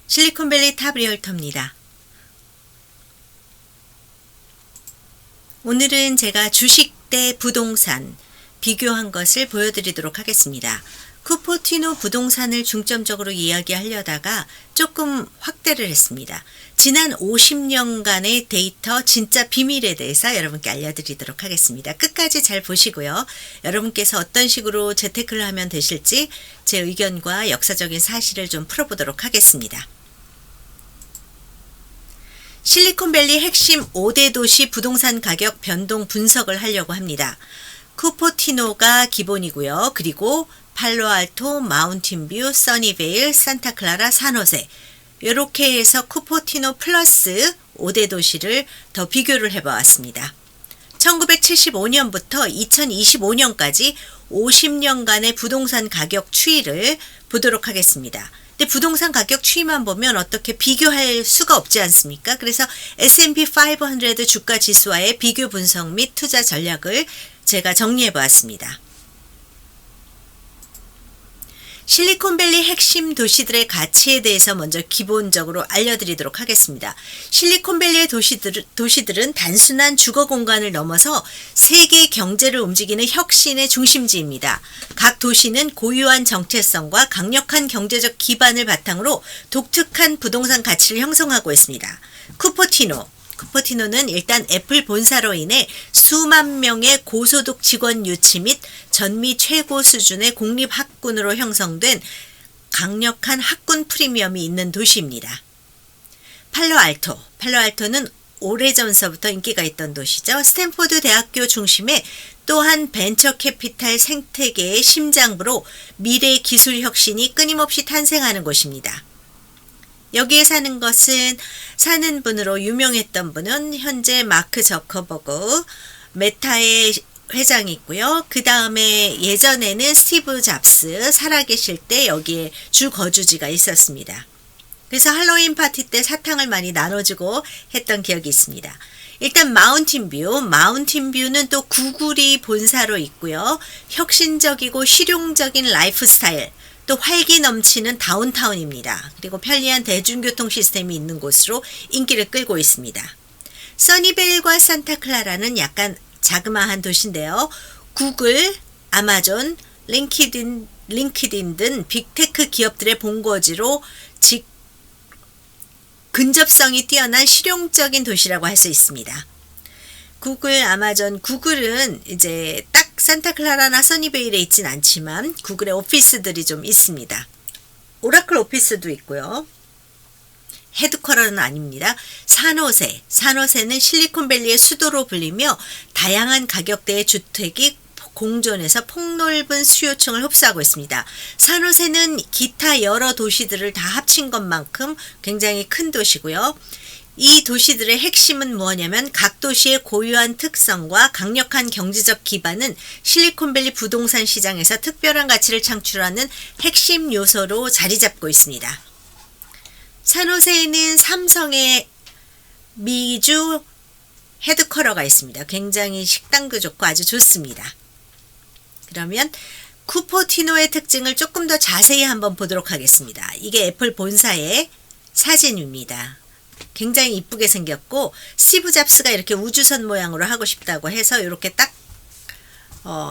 실리콘밸리 탑 리얼터입니다. 오늘은 제가 주식 대 부동산 비교한 것을 보여드리도록 하겠습니다. 쿠포티노 부동산을 중점적으로 이야기하려다가 조금 확대를 했습니다. 지난 50년간의 데이터 진짜 비밀에 대해서 여러분께 알려드리도록 하겠습니다. 끝까지 잘 보시고요. 여러분께서 어떤 식으로 재테크를 하면 되실지 제 의견과 역사적인 사실을 좀 풀어보도록 하겠습니다. 실리콘밸리 핵심 5대 도시 부동산 가격 변동 분석을 하려고 합니다. 쿠포티노가 기본이고요. 그리고 팔로알토, 마운틴뷰, 써니베일, 산타클라라, 산호세 이렇게 해서 쿠포티노 플러스 5대 도시를 더 비교를 해보았습니다. 1975년부터 2025년까지 50년간의 부동산 가격 추이를 보도록 하겠습니다. 근데 부동산 가격 추이만 보면 어떻게 비교할 수가 없지 않습니까? 그래서 S&P 500 주가 지수와의 비교 분석 및 투자 전략을 제가 정리해 보았습니다. 실리콘밸리 핵심 도시들의 가치에 대해서 먼저 기본적으로 알려드리도록 하겠습니다. 실리콘밸리의 도시들은 단순한 주거 공간을 넘어서 세계 경제를 움직이는 혁신의 중심지입니다. 각 도시는 고유한 정체성과 강력한 경제적 기반을 바탕으로 독특한 부동산 가치를 형성하고 있습니다. 쿠포티노는 일단 애플 본사로 인해 수만 명의 고소득 직원 유치 및 전미 최고 수준의 공립학군으로 형성된 강력한 학군 프리미엄이 있는 도시입니다. 팔로알토는 오래전서부터 인기가 있던 도시죠. 스탠포드 대학교 중심의 또한 벤처 캐피탈 생태계의 심장부로 미래 기술 혁신이 끊임없이 탄생하는 곳입니다. 여기에 사는 분으로 유명했던 분은 현재 마크 저커버그 메타의 회장이 있고요. 그 다음에 예전에는 스티브 잡스 살아계실 때 여기에 주 거주지가 있었습니다. 그래서 할로윈 파티 때 사탕을 많이 나눠주고 했던 기억이 있습니다. 일단 마운틴뷰는 또 구글이 본사로 있고요. 혁신적이고 실용적인 라이프 스타일, 또 활기 넘치는 다운타운입니다. 그리고 편리한 대중교통 시스템이 있는 곳으로 인기를 끌고 있습니다. 써니베일과 산타클라라는 약간 자그마한 도시인데요. 구글, 아마존, 링키딘 등 빅테크 기업들의 본거지로 근접성이 뛰어난 실용적인 도시라고 할 수 있습니다. 구글은 이제 딱 산타클라라나 써니베일에 있진 않지만 구글의 오피스들이 좀 있습니다. 오라클 오피스도 있고요. 헤드쿼터는 아닙니다. 산호세는 실리콘밸리의 수도로 불리며 다양한 가격대의 주택이 공존해서 폭넓은 수요층을 흡수하고 있습니다. 산호세는 기타 여러 도시들을 다 합친 것만큼 굉장히 큰 도시고요. 이 도시들의 핵심은 뭐냐면 각 도시의 고유한 특성과 강력한 경제적 기반은 실리콘밸리 부동산 시장에서 특별한 가치를 창출하는 핵심 요소로 자리 잡고 있습니다. 산호세에는 삼성의 미주 헤드쿼터가 있습니다. 굉장히 식당도 좋고 아주 좋습니다. 그러면 쿠포티노의 특징을 조금 더 자세히 한번 보도록 하겠습니다. 이게 애플 본사의 사진입니다. 굉장히 이쁘게 생겼고 스티브 잡스가 이렇게 우주선 모양으로 하고 싶다고 해서 이렇게 딱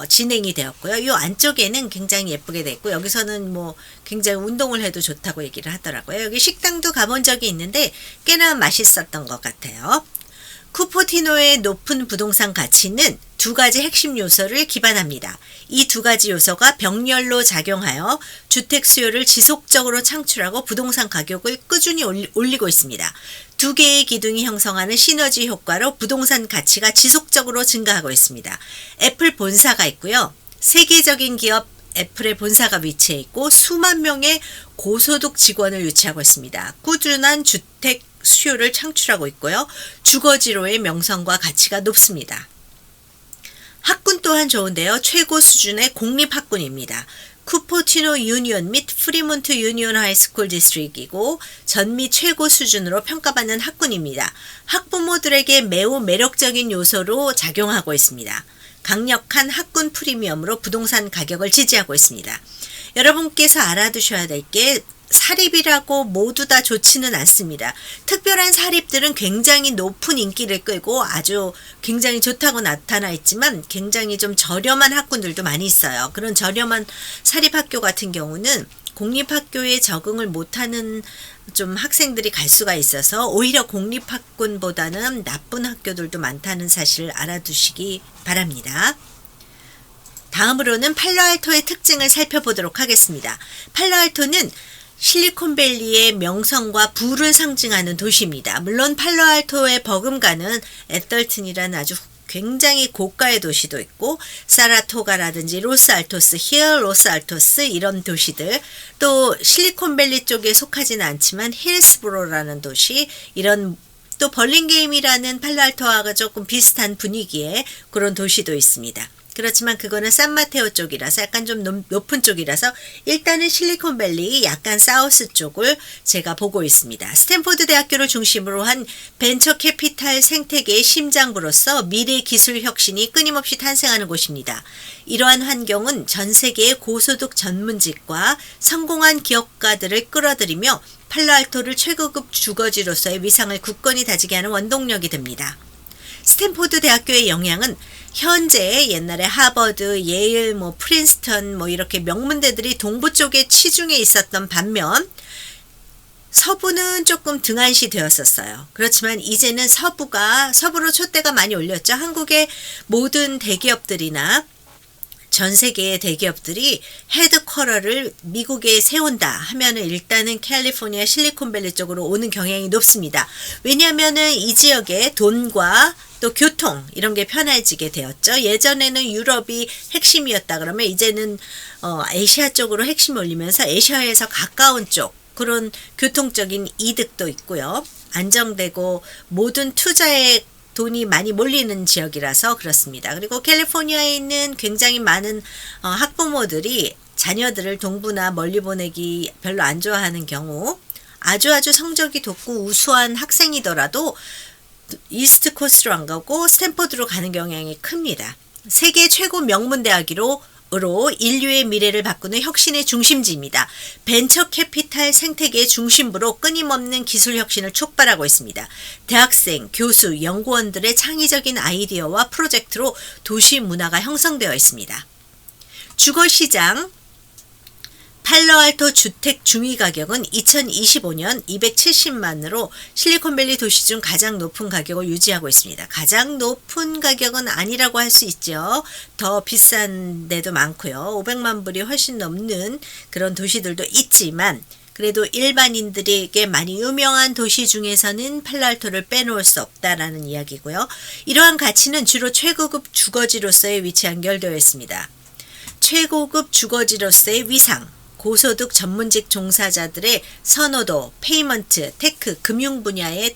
진행이 되었고요. 이 안쪽에는 굉장히 예쁘게 됐고 여기서는 뭐 굉장히 운동을 해도 좋다고 얘기를 하더라고요. 여기 식당도 가본 적이 있는데 꽤나 맛있었던 것 같아요. 쿠포티노의 높은 부동산 가치는 두 가지 핵심 요소를 기반합니다. 이 두 가지 요소가 병렬로 작용하여 주택 수요를 지속적으로 창출하고 부동산 가격을 꾸준히 올리고 있습니다. 두 개의 기둥이 형성하는 시너지 효과로 부동산 가치가 지속적으로 증가하고 있습니다. 애플 본사가 있고요. 세계적인 기업 애플의 본사가 위치해 있고 수만 명의 고소득 직원을 유치하고 있습니다. 꾸준한 주택 수요를 창출하고 있고요. 주거지로의 명성과 가치가 높습니다. 학군 또한 좋은데요. 최고 수준의 공립학군입니다. 쿠포티노 유니온 및 프리몬트 유니온 하이스쿨 디스트릭이고 전미 최고 수준으로 평가받는 학군입니다. 학부모들에게 매우 매력적인 요소로 작용하고 있습니다. 강력한 학군 프리미엄으로 부동산 가격을 지지하고 있습니다. 여러분께서 알아두셔야 될 게 사립이라고 모두 다 좋지는 않습니다. 특별한 사립들은 굉장히 높은 인기를 끌고 아주 굉장히 좋다고 나타나 있지만 굉장히 좀 저렴한 학군들도 많이 있어요. 그런 저렴한 사립학교 같은 경우는 공립학교에 적응을 못하는 좀 학생들이 갈 수가 있어서 오히려 공립학군보다는 나쁜 학교들도 많다는 사실을 알아두시기 바랍니다. 다음으로는 팔로알토의 특징을 살펴보도록 하겠습니다. 팔로알토는 실리콘밸리의 명성과 부를 상징하는 도시입니다. 물론 팔로알토의 버금가는 애떨튼이라는 아주 굉장히 고가의 도시도 있고 사라토가라든지 로스알토스, 로스알토스 이런 도시들, 또 실리콘밸리 쪽에 속하지는 않지만 힐스브로라는 도시, 이런 또 벌링게임이라는 팔로알토와 조금 비슷한 분위기의 그런 도시도 있습니다. 그렇지만 그거는 산마테오 쪽이라서 약간 좀 높은 쪽이라서 일단은 실리콘밸리 약간 사우스 쪽을 제가 보고 있습니다. 스탠포드 대학교를 중심으로 한 벤처 캐피탈 생태계의 심장부로서 미래 기술 혁신이 끊임없이 탄생하는 곳입니다. 이러한 환경은 전 세계의 고소득 전문직과 성공한 기업가들을 끌어들이며 팔로알토를 최고급 주거지로서의 위상을 굳건히 다지게 하는 원동력이 됩니다. 스탠포드 대학교의 영향은 현재 옛날에 하버드, 예일, 프린스턴 이렇게 명문대들이 동부 쪽에 치중해 있었던 반면 서부는 조금 등한시 되었었어요. 그렇지만 이제는 서부로 촛대가 많이 올렸죠. 한국의 모든 대기업들이나 전 세계의 대기업들이 헤드쿼터를 미국에 세운다 하면은 일단은 캘리포니아 실리콘밸리 쪽으로 오는 경향이 높습니다. 왜냐하면은 이 지역의 돈과 또 교통 이런 게 편해지게 되었죠. 예전에는 유럽이 핵심이었다 그러면 이제는 아시아 쪽으로 핵심이 올리면서 아시아에서 가까운 쪽 그런 교통적인 이득도 있고요. 안정되고 모든 투자에 돈이 많이 몰리는 지역이라서 그렇습니다. 그리고 캘리포니아에 있는 굉장히 많은 학부모들이 자녀들을 동부나 멀리 보내기 별로 안 좋아하는 경우 아주 성적이 높고 우수한 학생이더라도 이스트 코스트로 안 가고 스탠포드로 가는 경향이 큽니다. 세계 최고 명문 대학으로 인류의 미래를 바꾸는 혁신의 중심지입니다. 벤처 캐피탈 생태계의 중심부로 끊임없는 기술 혁신을 촉발하고 있습니다. 대학생, 교수, 연구원들의 창의적인 아이디어와 프로젝트로 도시 문화가 형성되어 있습니다. 주거시장 팔로알토 주택 중위 가격은 2025년 270만으로 실리콘밸리 도시 중 가장 높은 가격을 유지하고 있습니다. 가장 높은 가격은 아니라고 할 수 있죠. 더 비싼 데도 많고요. 500만 불이 훨씬 넘는 그런 도시들도 있지만 그래도 일반인들에게 많이 유명한 도시 중에서는 팔로알토를 빼놓을 수 없다라는 이야기고요. 이러한 가치는 주로 최고급 주거지로서의 위치에 연결되어 있습니다. 최고급 주거지로서의 위상, 고소득 전문직 종사자들의 선호도, 페이먼트, 테크, 금융 분야의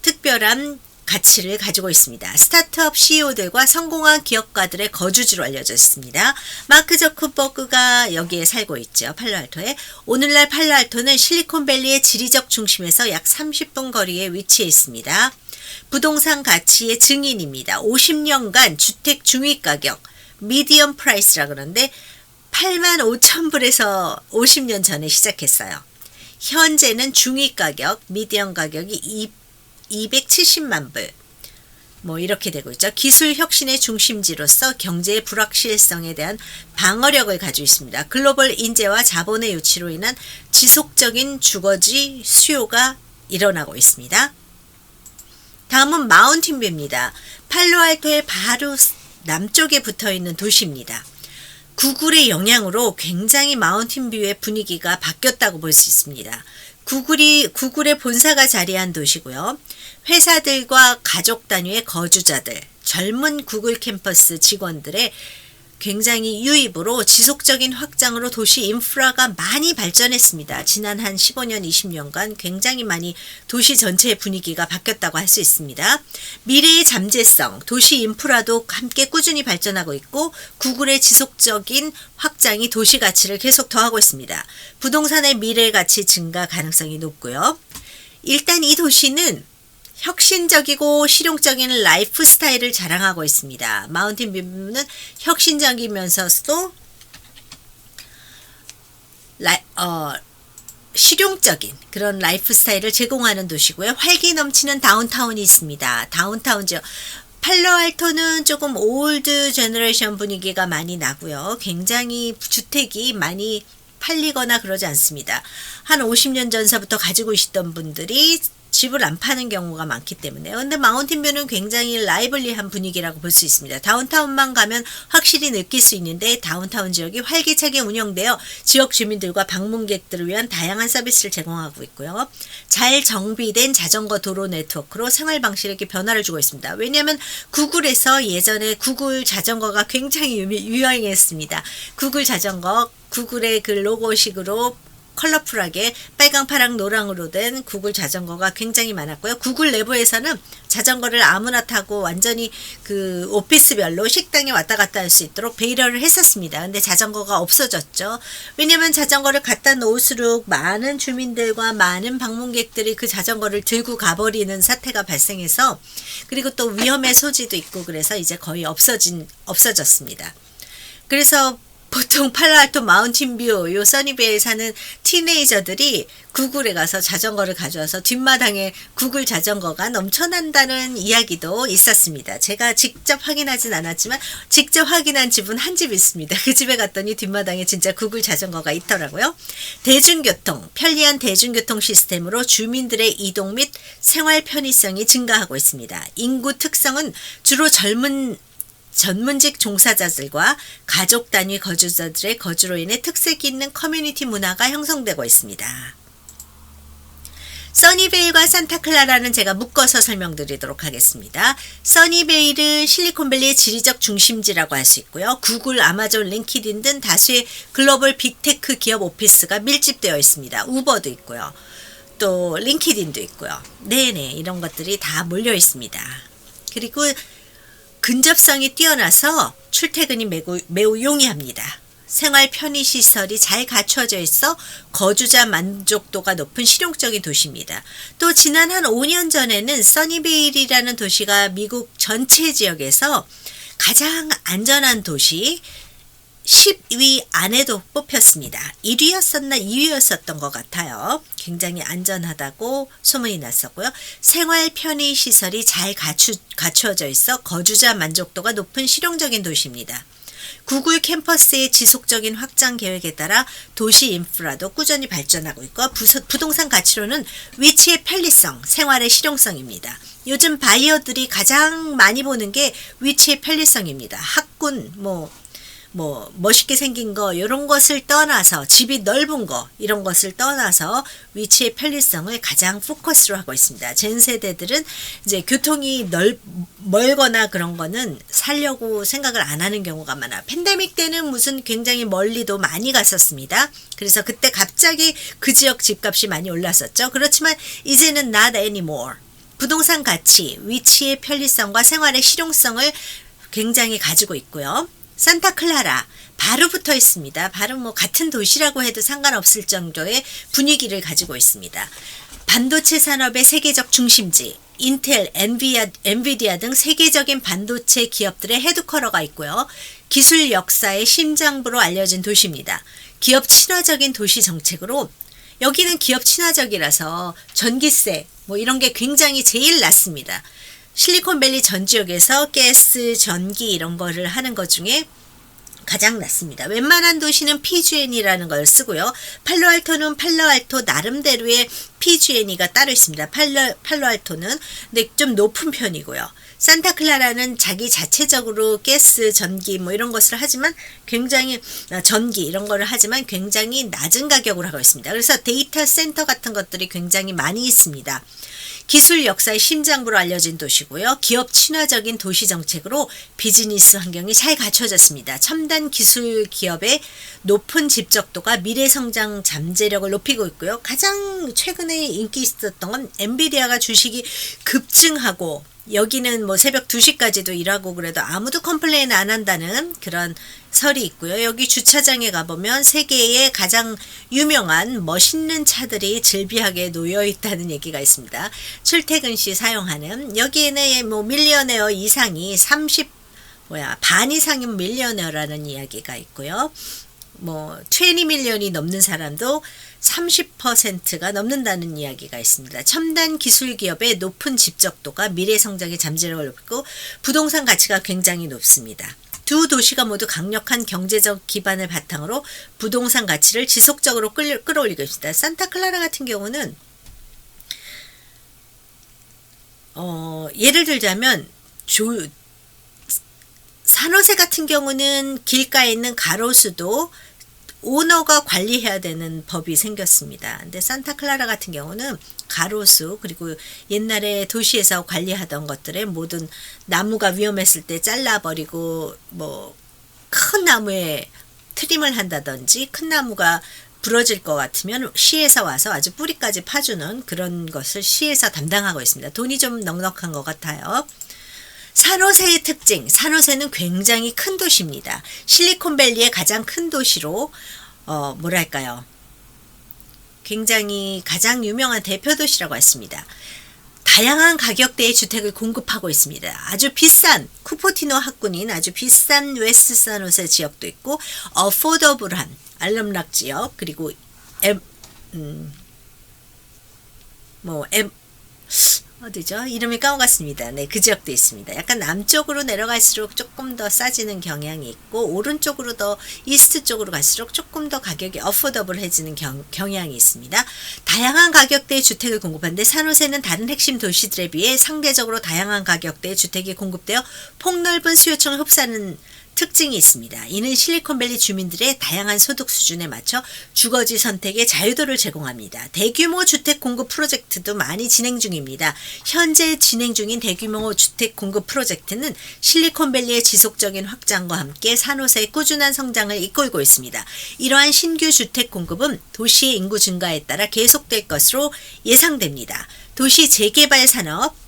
특별한 가치를 가지고 있습니다. 스타트업 CEO들과 성공한 기업가들의 거주지로 알려져 있습니다. 마크 저커버그가 여기에 살고 있죠. 팔로알토에. 오늘날 팔로알토는 실리콘밸리의 지리적 중심에서 약 30분 거리에 위치해 있습니다. 부동산 가치의 증인입니다. 50년간 주택 중위가격, 미디엄 프라이스라 그러는데 85,000불에서 50년 전에 시작했어요. 현재는 중위 가격, 미디엄 가격이 270만 불. 이렇게 되고 있죠. 기술 혁신의 중심지로서 경제의 불확실성에 대한 방어력을 가지고 있습니다. 글로벌 인재와 자본의 유치로 인한 지속적인 주거지 수요가 일어나고 있습니다. 다음은 마운틴뷰입니다. 팔로알토의 바로 남쪽에 붙어 있는 도시입니다. 구글의 영향으로 굉장히 마운틴뷰의 분위기가 바뀌었다고 볼 수 있습니다. 구글의 본사가 자리한 도시고요. 회사들과 가족 단위의 거주자들, 젊은 구글 캠퍼스 직원들의 굉장히 유입으로 지속적인 확장으로 도시 인프라가 많이 발전했습니다. 지난 한 15년, 20년간 굉장히 많이 도시 전체의 분위기가 바뀌었다고 할 수 있습니다. 미래의 잠재성, 도시 인프라도 함께 꾸준히 발전하고 있고 구글의 지속적인 확장이 도시 가치를 계속 더하고 있습니다. 부동산의 미래 가치 증가 가능성이 높고요. 일단 이 도시는 혁신적이고 실용적인 라이프 스타일을 자랑하고 있습니다. 마운틴뷰는 혁신적이면서도 실용적인 그런 라이프 스타일을 제공하는 도시고요. 활기 넘치는 다운타운이 있습니다. 다운타운 지역. 팔로알토는 조금 올드 제너레이션 분위기가 많이 나고요. 굉장히 주택이 많이 팔리거나 그러지 않습니다. 한 50년 전서부터 가지고 있었던 분들이 집을 안 파는 경우가 많기 때문에요. 근데 마운틴뷰는 굉장히 라이블리한 분위기라고 볼 수 있습니다. 다운타운만 가면 확실히 느낄 수 있는데 다운타운 지역이 활기차게 운영되어 지역 주민들과 방문객들을 위한 다양한 서비스를 제공하고 있고요. 잘 정비된 자전거 도로 네트워크로 생활 방식에 변화를 주고 있습니다. 왜냐하면 구글에서 예전에 구글 자전거가 굉장히 유명했습니다. 구글 자전거, 구글의 그 로고식으로 컬러풀하게 빨강, 파랑, 노랑으로 된 구글 자전거가 굉장히 많았고요. 구글 내부에서는 자전거를 아무나 타고 완전히 그 오피스별로 식당에 왔다 갔다 할 수 있도록 배려를 했었습니다. 근데 자전거가 없어졌죠. 왜냐면 자전거를 갖다 놓을수록 많은 주민들과 많은 방문객들이 그 자전거를 들고 가버리는 사태가 발생해서 그리고 또 위험의 소지도 있고 그래서 이제 거의 없어졌습니다. 그래서 보통 팔로알토 마운틴뷰 요 써니베이에 사는 티네이저들이 구글에 가서 자전거를 가져와서 뒷마당에 구글 자전거가 넘쳐난다는 이야기도 있었습니다. 제가 직접 확인하진 않았지만 직접 확인한 집은 한 집 있습니다. 그 집에 갔더니 뒷마당에 진짜 구글 자전거가 있더라고요. 대중교통, 편리한 대중교통 시스템으로 주민들의 이동 및 생활 편의성이 증가하고 있습니다. 인구 특성은 주로 전문직 종사자들과 가족 단위 거주자들의 거주로 인해 특색 있는 커뮤니티 문화가 형성되고 있습니다. 써니베일과 산타클라라는 제가 묶어서 설명드리도록 하겠습니다. 써니베일은 실리콘밸리의 지리적 중심지라고 할 수 있고요. 구글, 아마존, 링키딘 등 다수의 글로벌 빅테크 기업 오피스가 밀집되어 있습니다. 우버도 있고요. 또 링키딘도 있고요. 네네, 이런 것들이 다 몰려 있습니다. 그리고 근접성이 뛰어나서 출퇴근이 매우 용이합니다. 생활 편의시설이 잘 갖춰져 있어 거주자 만족도가 높은 실용적인 도시입니다. 또 지난 한 5년 전에는 써니베일이라는 도시가 미국 전체 지역에서 가장 안전한 도시 10위 안에도 뽑혔습니다. 1위였었나 2위였었던 것 같아요. 굉장히 안전하다고 소문이 났었고요. 생활 편의 시설이 잘 갖추어져 있어 거주자 만족도가 높은 실용적인 도시입니다. 구글 캠퍼스의 지속적인 확장 계획에 따라 도시 인프라도 꾸준히 발전하고 있고 부동산 가치로는 위치의 편리성, 생활의 실용성입니다. 요즘 바이어들이 가장 많이 보는 게 위치의 편리성입니다. 학군, 멋있게 생긴 거, 이런 것을 떠나서, 집이 넓은 거, 이런 것을 떠나서 위치의 편리성을 가장 포커스로 하고 있습니다. 젠 세대들은 이제 교통이 멀거나 그런 거는 살려고 생각을 안 하는 경우가 많아. 팬데믹 때는 무슨 굉장히 멀리도 많이 갔었습니다. 그래서 그때 갑자기 그 지역 집값이 많이 올랐었죠. 그렇지만 이제는 not anymore. 부동산 가치, 위치의 편리성과 생활의 실용성을 굉장히 가지고 있고요. 산타클라라 바로 붙어 있습니다. 바로 같은 도시라고 해도 상관없을 정도의 분위기를 가지고 있습니다. 반도체 산업의 세계적 중심지, 인텔, 엔비디아 등 세계적인 반도체 기업들의 헤드쿼터가 있고요. 기술 역사의 심장부로 알려진 도시입니다. 기업 친화적인 도시 정책으로 여기는 기업 친화적이라서 전기세 이런 게 굉장히 제일 낮습니다. 실리콘밸리 전 지역에서 가스, 전기 이런 거를 하는 것 중에 가장 낮습니다. 웬만한 도시는 PG&E라는 걸 쓰고요. 팔로알토는 팔로알토 나름대로의 PG&E가 따로 있습니다. 팔로알토는 근데 좀 높은 편이고요. 산타클라라는 자기 자체적으로 가스, 전기 이런 것을 하지만 굉장히 전기 이런 거를 하지만 굉장히 낮은 가격으로 하고 있습니다. 그래서 데이터 센터 같은 것들이 굉장히 많이 있습니다. 기술 역사의 심장부로 알려진 도시고요. 기업 친화적인 도시 정책으로 비즈니스 환경이 잘 갖춰졌습니다. 첨단 기술 기업의 높은 집적도가 미래 성장 잠재력을 높이고 있고요. 가장 최근에 인기 있었던 건 엔비디아가 주식이 급증하고 여기는 새벽 2시까지도 일하고 그래도 아무도 컴플레인 안 한다는 그런 설이 있고요. 여기 주차장에 가보면 세계의 가장 유명한 멋있는 차들이 즐비하게 놓여 있다는 얘기가 있습니다. 출퇴근 시 사용하는 여기에는 밀리어네어 이상이 반 이상인 밀리어네어라는 이야기가 있고요. 뭐 20밀리언이 넘는 사람도 30%가 넘는다는 이야기가 있습니다. 첨단 기술 기업의 높은 집적도가 미래 성장의 잠재력을 높이고 부동산 가치가 굉장히 높습니다. 두 도시가 모두 강력한 경제적 기반을 바탕으로 부동산 가치를 지속적으로 끌어올리고 있습니다. 산타클라라 같은 경우는 예를 들자면 산호세 같은 경우는 길가에 있는 가로수도 오너가 관리해야 되는 법이 생겼습니다. 근데 산타클라라 같은 경우는 가로수 그리고 옛날에 도시에서 관리하던 것들의 모든 나무가 위험했을 때 잘라버리고 뭐 큰 나무에 트림을 한다든지 큰 나무가 부러질 것 같으면 시에서 와서 아주 뿌리까지 파주는 그런 것을 시에서 담당하고 있습니다. 돈이 좀 넉넉한 것 같아요. 산호세의 특징, 산호세는 굉장히 큰 도시입니다. 실리콘밸리의 가장 큰 도시로 뭐랄까요, 굉장히 가장 유명한 대표 도시라고 했습니다. 다양한 가격대의 주택을 공급하고 있습니다. 아주 비싼 쿠퍼티노 학군인 아주 비싼 웨스트 산호세 지역도 있고 어포더블한 알럼락 지역 그리고 어디죠? 이름이 까먹었습니다. 네, 그 지역도 있습니다. 약간 남쪽으로 내려갈수록 조금 더 싸지는 경향이 있고 오른쪽으로 더 이스트 쪽으로 갈수록 조금 더 가격이 어포더블해지는 경향이 있습니다. 다양한 가격대의 주택을 공급하는데 산호세는 다른 핵심 도시들에 비해 상대적으로 다양한 가격대의 주택이 공급되어 폭넓은 수요층을 흡수하는 특징이 있습니다. 이는 실리콘밸리 주민들의 다양한 소득 수준에 맞춰 주거지 선택의 자유도를 제공합니다. 대규모 주택 공급 프로젝트도 많이 진행 중입니다. 현재 진행 중인 대규모 주택 공급 프로젝트는 실리콘밸리의 지속적인 확장과 함께 산호세의 꾸준한 성장을 이끌고 있습니다. 이러한 신규 주택 공급은 도시의 인구 증가에 따라 계속될 것으로 예상됩니다. 도시 재개발 산업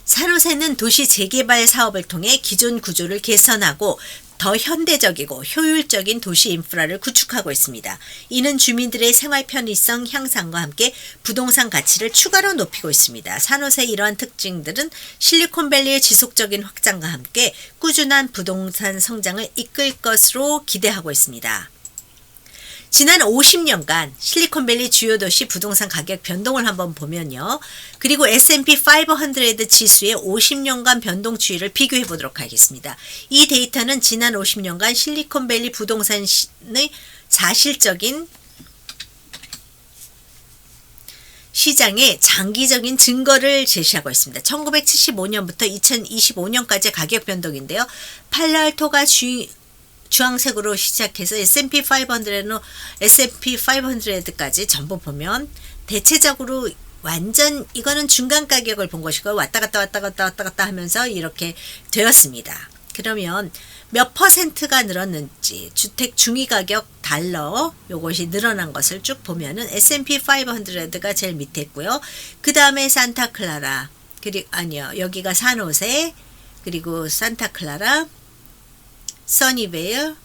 산호세는 도시 재개발 사업을 통해 기존 구조를 개선하고 더 현대적이고 효율적인 도시 인프라를 구축하고 있습니다. 이는 주민들의 생활 편의성 향상과 함께 부동산 가치를 추가로 높이고 있습니다. 산호세의 이러한 특징들은 실리콘밸리의 지속적인 확장과 함께 꾸준한 부동산 성장을 이끌 것으로 기대하고 있습니다. 지난 50년간 실리콘밸리 주요 도시 부동산 가격 변동을 한번 보면요. 그리고 S&P 500 지수의 50년간 변동 추이를 비교해 보도록 하겠습니다. 이 데이터는 지난 50년간 실리콘밸리 부동산의 사실적인 시장의 장기적인 증거를 제시하고 있습니다. 1975년부터 2025년까지의 가격 변동인데요. 팔로알토가 주황색으로 시작해서 S&P 500까지 전부 보면 대체적으로 완전 이거는 중간 가격을 본 것이고 왔다 갔다 하면서 이렇게 되었습니다. 그러면 몇 퍼센트가 늘었는지 주택 중위 가격 달러 요것이 늘어난 것을 쭉 보면은 S&P 500가 제일 밑에 있고요. 그 다음에 산타클라라 그리고 아니요 여기가 산호세 그리고 산타클라라 써니베일,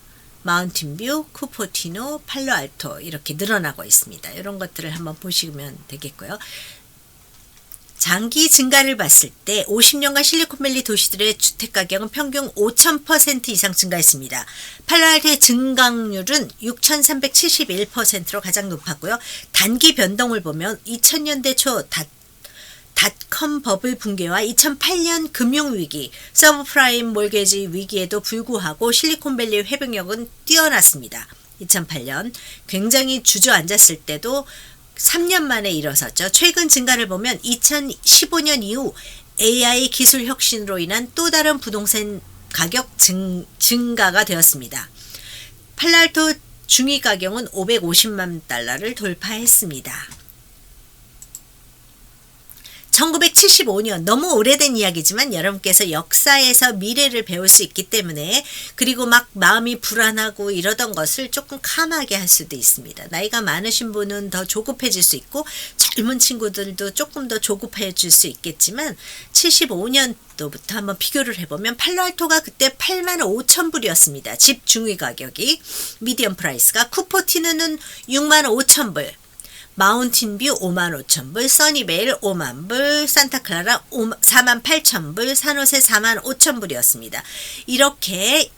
마운틴뷰, 쿠퍼티노, 팔로알토 이렇게 늘어나고 있습니다. 이런 것들을 한번 보시면 되겠고요. 장기 증가를 봤을 때 50년간 실리콘밸리 도시들의 주택가격은 평균 5000% 이상 증가했습니다. 팔로알토의 증가률은 6371%로 가장 높았고요. 단기 변동을 보면 2000년대 초 닷컴 버블 붕괴와 2008년 금융위기, 서브프라임 몰게지 위기에도 불구하고 실리콘밸리의 회복력은 뛰어났습니다. 2008년 굉장히 주저앉았을 때도 3년 만에 일어섰죠. 최근 증가를 보면 2015년 이후 AI 기술 혁신으로 인한 또 다른 부동산 가격 증가가 되었습니다. 팔로알토 중위 가격은 550만 달러를 돌파했습니다. 1975년 너무 오래된 이야기지만 여러분께서 역사에서 미래를 배울 수 있기 때문에 그리고 막 마음이 불안하고 이러던 것을 조금 캄하게 할 수도 있습니다. 나이가 많으신 분은 더 조급해질 수 있고 젊은 친구들도 조금 더 조급해질 수 있겠지만 75년도부터 한번 비교를 해보면 팔로알토가 그때 85,000불이었습니다. 집 중위 가격이 미디엄 프라이스가 쿠퍼티노는 65,000불 마운틴뷰 55,000불, 써니베일 50,000불, 산타클라라 48,000불, 산호세 45,000불이었습니다. 이렇게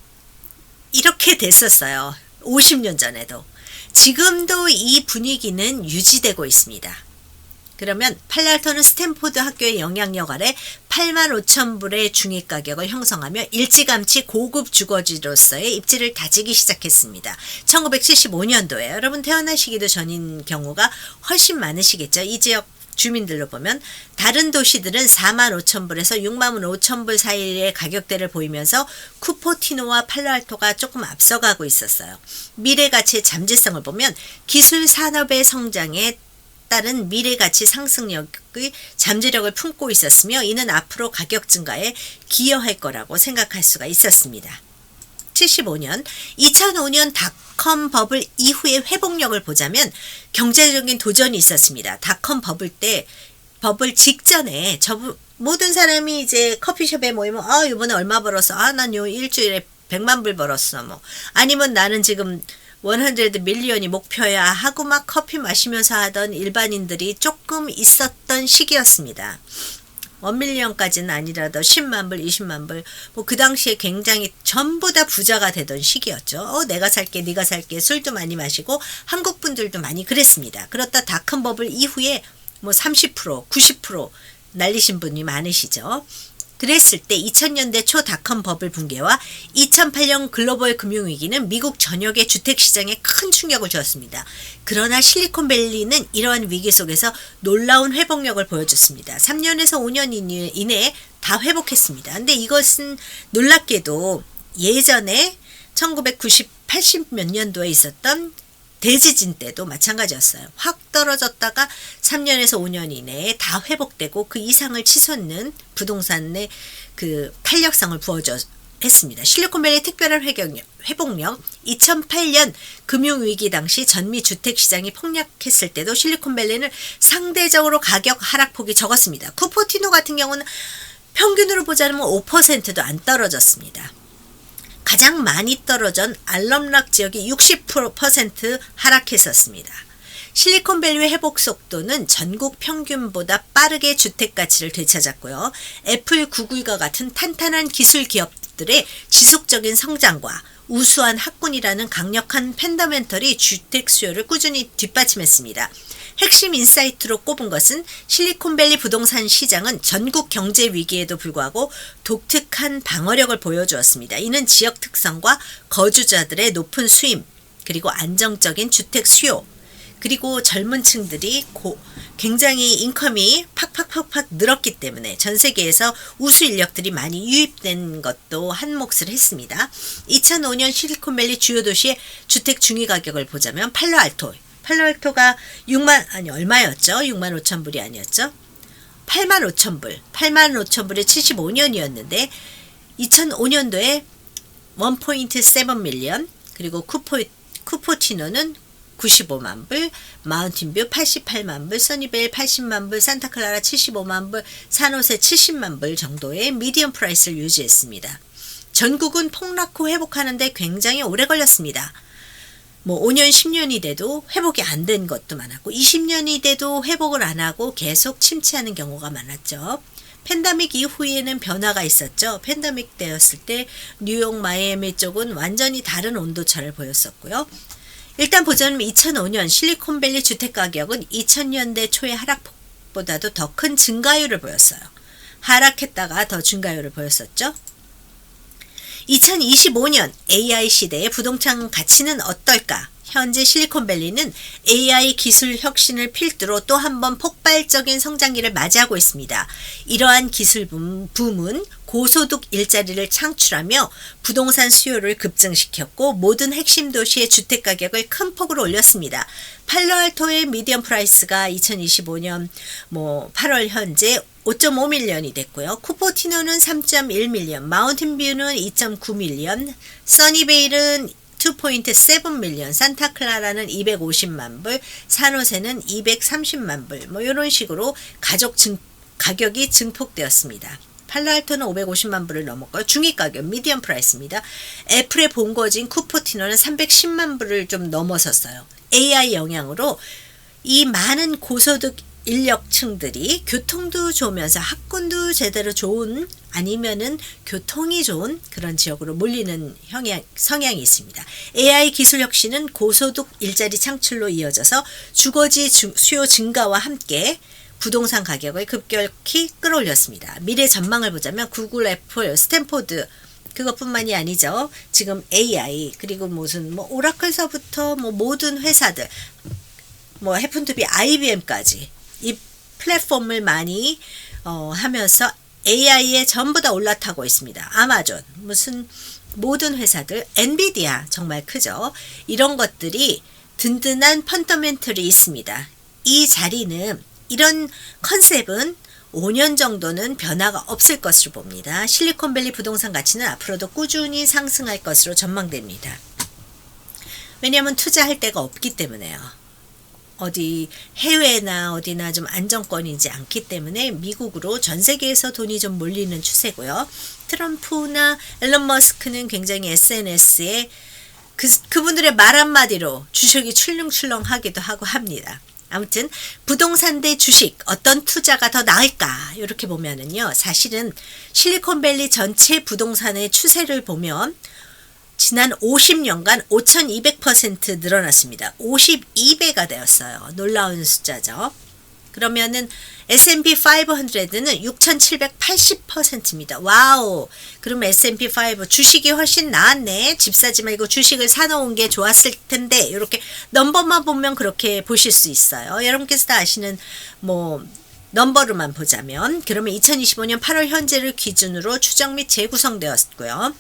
됐었어요. 50년 전에도. 지금도 이 분위기는 유지되고 있습니다. 그러면 팔로알토는 스탠포드 학교의 영향력 아래 85,000불의 중위 가격을 형성하며 일찌감치 고급 주거지로서의 입지를 다지기 시작했습니다. 1975년도에 여러분 태어나시기도 전인 경우가 훨씬 많으시겠죠. 이 지역 주민들로 보면 다른 도시들은 45,000불에서 65,000불 사이의 가격대를 보이면서 쿠포티노와 팔로알토가 조금 앞서가고 있었어요. 미래 가치의 잠재성을 보면 기술 산업의 성장에 따른 미래 가치 상승력의 잠재력을 품고 있었으며 이는 앞으로 가격 증가에 기여할 거라고 생각할 수가 있었습니다. 75년, 2005년 닷컴 버블 이후의 회복력을 보자면 경제적인 도전이 있었습니다. 닷컴 버블 때, 버블 직전에 모든 사람이 이제 커피숍에 모이면 이번에 얼마 벌었어? 난 요 일주일에 100만 불 벌었어. 뭐 아니면 나는 지금 100 밀리언이 목표야 하고 막 커피 마시면서 하던 일반인들이 조금 있었던 시기였습니다. 1밀리언까지는 아니라도 10만 불, 20만 불, 뭐 그 당시에 굉장히 전부 다 부자가 되던 시기였죠. 내가 살게, 네가 살게, 술도 많이 마시고 한국 분들도 많이 그랬습니다. 그렇다 닷컴 버블 이후에 뭐 30%, 90% 날리신 분이 많으시죠. 그랬을 때 2000년대 초 닷컴 버블 붕괴와 2008년 글로벌 금융위기는 미국 전역의 주택시장에 큰 충격을 주었습니다. 그러나 실리콘밸리는 이러한 위기 속에서 놀라운 회복력을 보여줬습니다. 3년에서 5년 이내에 다 회복했습니다. 근데 이것은 놀랍게도 예전에 1990, 80 몇 년도에 있었던 대지진 때도 마찬가지였어요. 확 떨어졌다가 3년에서 5년 이내에 다 회복되고 그 이상을 치솟는 부동산의 그 탄력성을 했습니다. 실리콘밸리 특별한 회복력 2008년 금융위기 당시 전미 주택시장이 폭락했을 때도 실리콘밸리는 상대적으로 가격 하락폭이 적었습니다. 쿠포티노 같은 경우는 평균으로 보자면 5%도 안 떨어졌습니다. 가장 많이 떨어진 알럼락 지역이 60% 하락했었습니다. 실리콘밸리의 회복 속도는 전국 평균보다 빠르게 주택 가치를 되찾았고요. 애플, 구글과 같은 탄탄한 기술 기업들의 지속적인 성장과 우수한 학군이라는 강력한 펀더멘털이 주택 수요를 꾸준히 뒷받침했습니다. 핵심 인사이트로 꼽은 것은 실리콘밸리 부동산 시장은 전국 경제 위기에도 불구하고 독특한 방어력을 보여주었습니다. 이는 지역 특성과 거주자들의 높은 수임, 그리고 안정적인 주택 수요, 그리고 젊은 층들이 굉장히 인컴이 팍팍팍팍 늘었기 때문에 전 세계에서 우수 인력들이 많이 유입된 것도 한 몫을 했습니다. 2005년 실리콘밸리 주요 도시의 주택 중위 가격을 보자면 팔로알토가 얼마였죠? 6만 5천 불이 아니었죠? 8만 5천 불. 8만 5천 불에 75년이었는데 2005년도에 1.7 밀리언, 그리고 쿠포티노는 95만 불, 마운틴뷰 88만 불, 써니베일 80만 불, 산타클라라 75만 불, 산호세 70만 불 정도의 미디엄 프라이스를 유지했습니다. 전국은 폭락 후 회복하는데 굉장히 오래 걸렸습니다. 5년, 10년이 돼도 회복이 안 된 것도 많았고 20년이 돼도 회복을 안 하고 계속 침체하는 경우가 많았죠. 팬데믹 이후에는 변화가 있었죠. 팬데믹 때였을 때 뉴욕, 마이애미 쪽은 완전히 다른 온도차를 보였었고요. 일단 보자면 2005년 실리콘밸리 주택가격은 2000년대 초의 하락폭보다도 더 큰 증가율을 보였어요. 하락했다가 더 증가율을 보였었죠. 2025년 AI 시대의 부동산 가치는 어떨까? 현재 실리콘밸리는 AI 기술 혁신을 필두로 또 한 번 폭발적인 성장기를 맞이하고 있습니다. 이러한 기술 붐은 고소득 일자리를 창출하며 부동산 수요를 급증시켰고 모든 핵심 도시의 주택 가격을 큰 폭으로 올렸습니다. 팔로알토의 미디엄 프라이스가 2025년 8월 현재 5.5 밀리언이 됐고요. 쿠포티노는 3.1 밀리언, 마운틴뷰는 2.9 밀리언, 써니베일은 2.7 밀리언, 산타클라라는 250만 불, 산호세는 230만 불, 이런 식으로 가격이 증폭되었습니다. 팔로알토는 550만 불을 넘었고요. 중위 가격, 미디엄 프라이스입니다. 애플의 본거지인 쿠포티노는 310만 불을 좀 넘어섰어요. AI 영향으로 이 많은 고소득 인력층들이 교통도 좋으면서 학군도 제대로 좋은 아니면은 교통이 좋은 그런 지역으로 몰리는 성향이 있습니다. AI 기술 혁신은 고소득 일자리 창출로 이어져서 주거지 수요 증가와 함께 부동산 가격을 급격히 끌어올렸습니다. 미래 전망을 보자면 구글, 애플, 스탠포드 그것뿐만이 아니죠. 지금 AI 그리고 무슨 오라클서부터 모든 회사들 해픈투비 IBM까지 이 플랫폼을 많이 하면서 AI에 전부 다 올라타고 있습니다. 아마존 무슨 모든 회사들 엔비디아 정말 크죠. 이런 것들이 든든한 펀더멘털이 있습니다. 이 자리는 이런 컨셉은 5년 정도는 변화가 없을 것으로 봅니다. 실리콘밸리 부동산 가치는 앞으로도 꾸준히 상승할 것으로 전망됩니다. 왜냐하면 투자할 데가 없기 때문에요. 어디 해외나 어디나 좀 안정권이지 않기 때문에 미국으로 전 세계에서 돈이 좀 몰리는 추세고요. 트럼프나 앨런 머스크는 굉장히 SNS에 그분들의 말 한마디로 주식이 출렁출렁하기도 하고 합니다. 아무튼 부동산 대 주식 어떤 투자가 더 나을까 이렇게 보면은요. 사실은 실리콘밸리 전체 부동산의 추세를 보면 지난 50년간 5200% 늘어났습니다. 52배가 되었어요. 놀라운 숫자죠. 그러면은 S&P 500는 6780%입니다. 와우. 그럼 S&P 500 주식이 훨씬 나았네. 집 사지 말고 주식을 사놓은 게 좋았을 텐데 이렇게 넘버만 보면 그렇게 보실 수 있어요. 여러분께서 다 아시는 넘버로만 보자면 그러면 2025년 8월 현재를 기준으로 추정 및 재구성되었고요.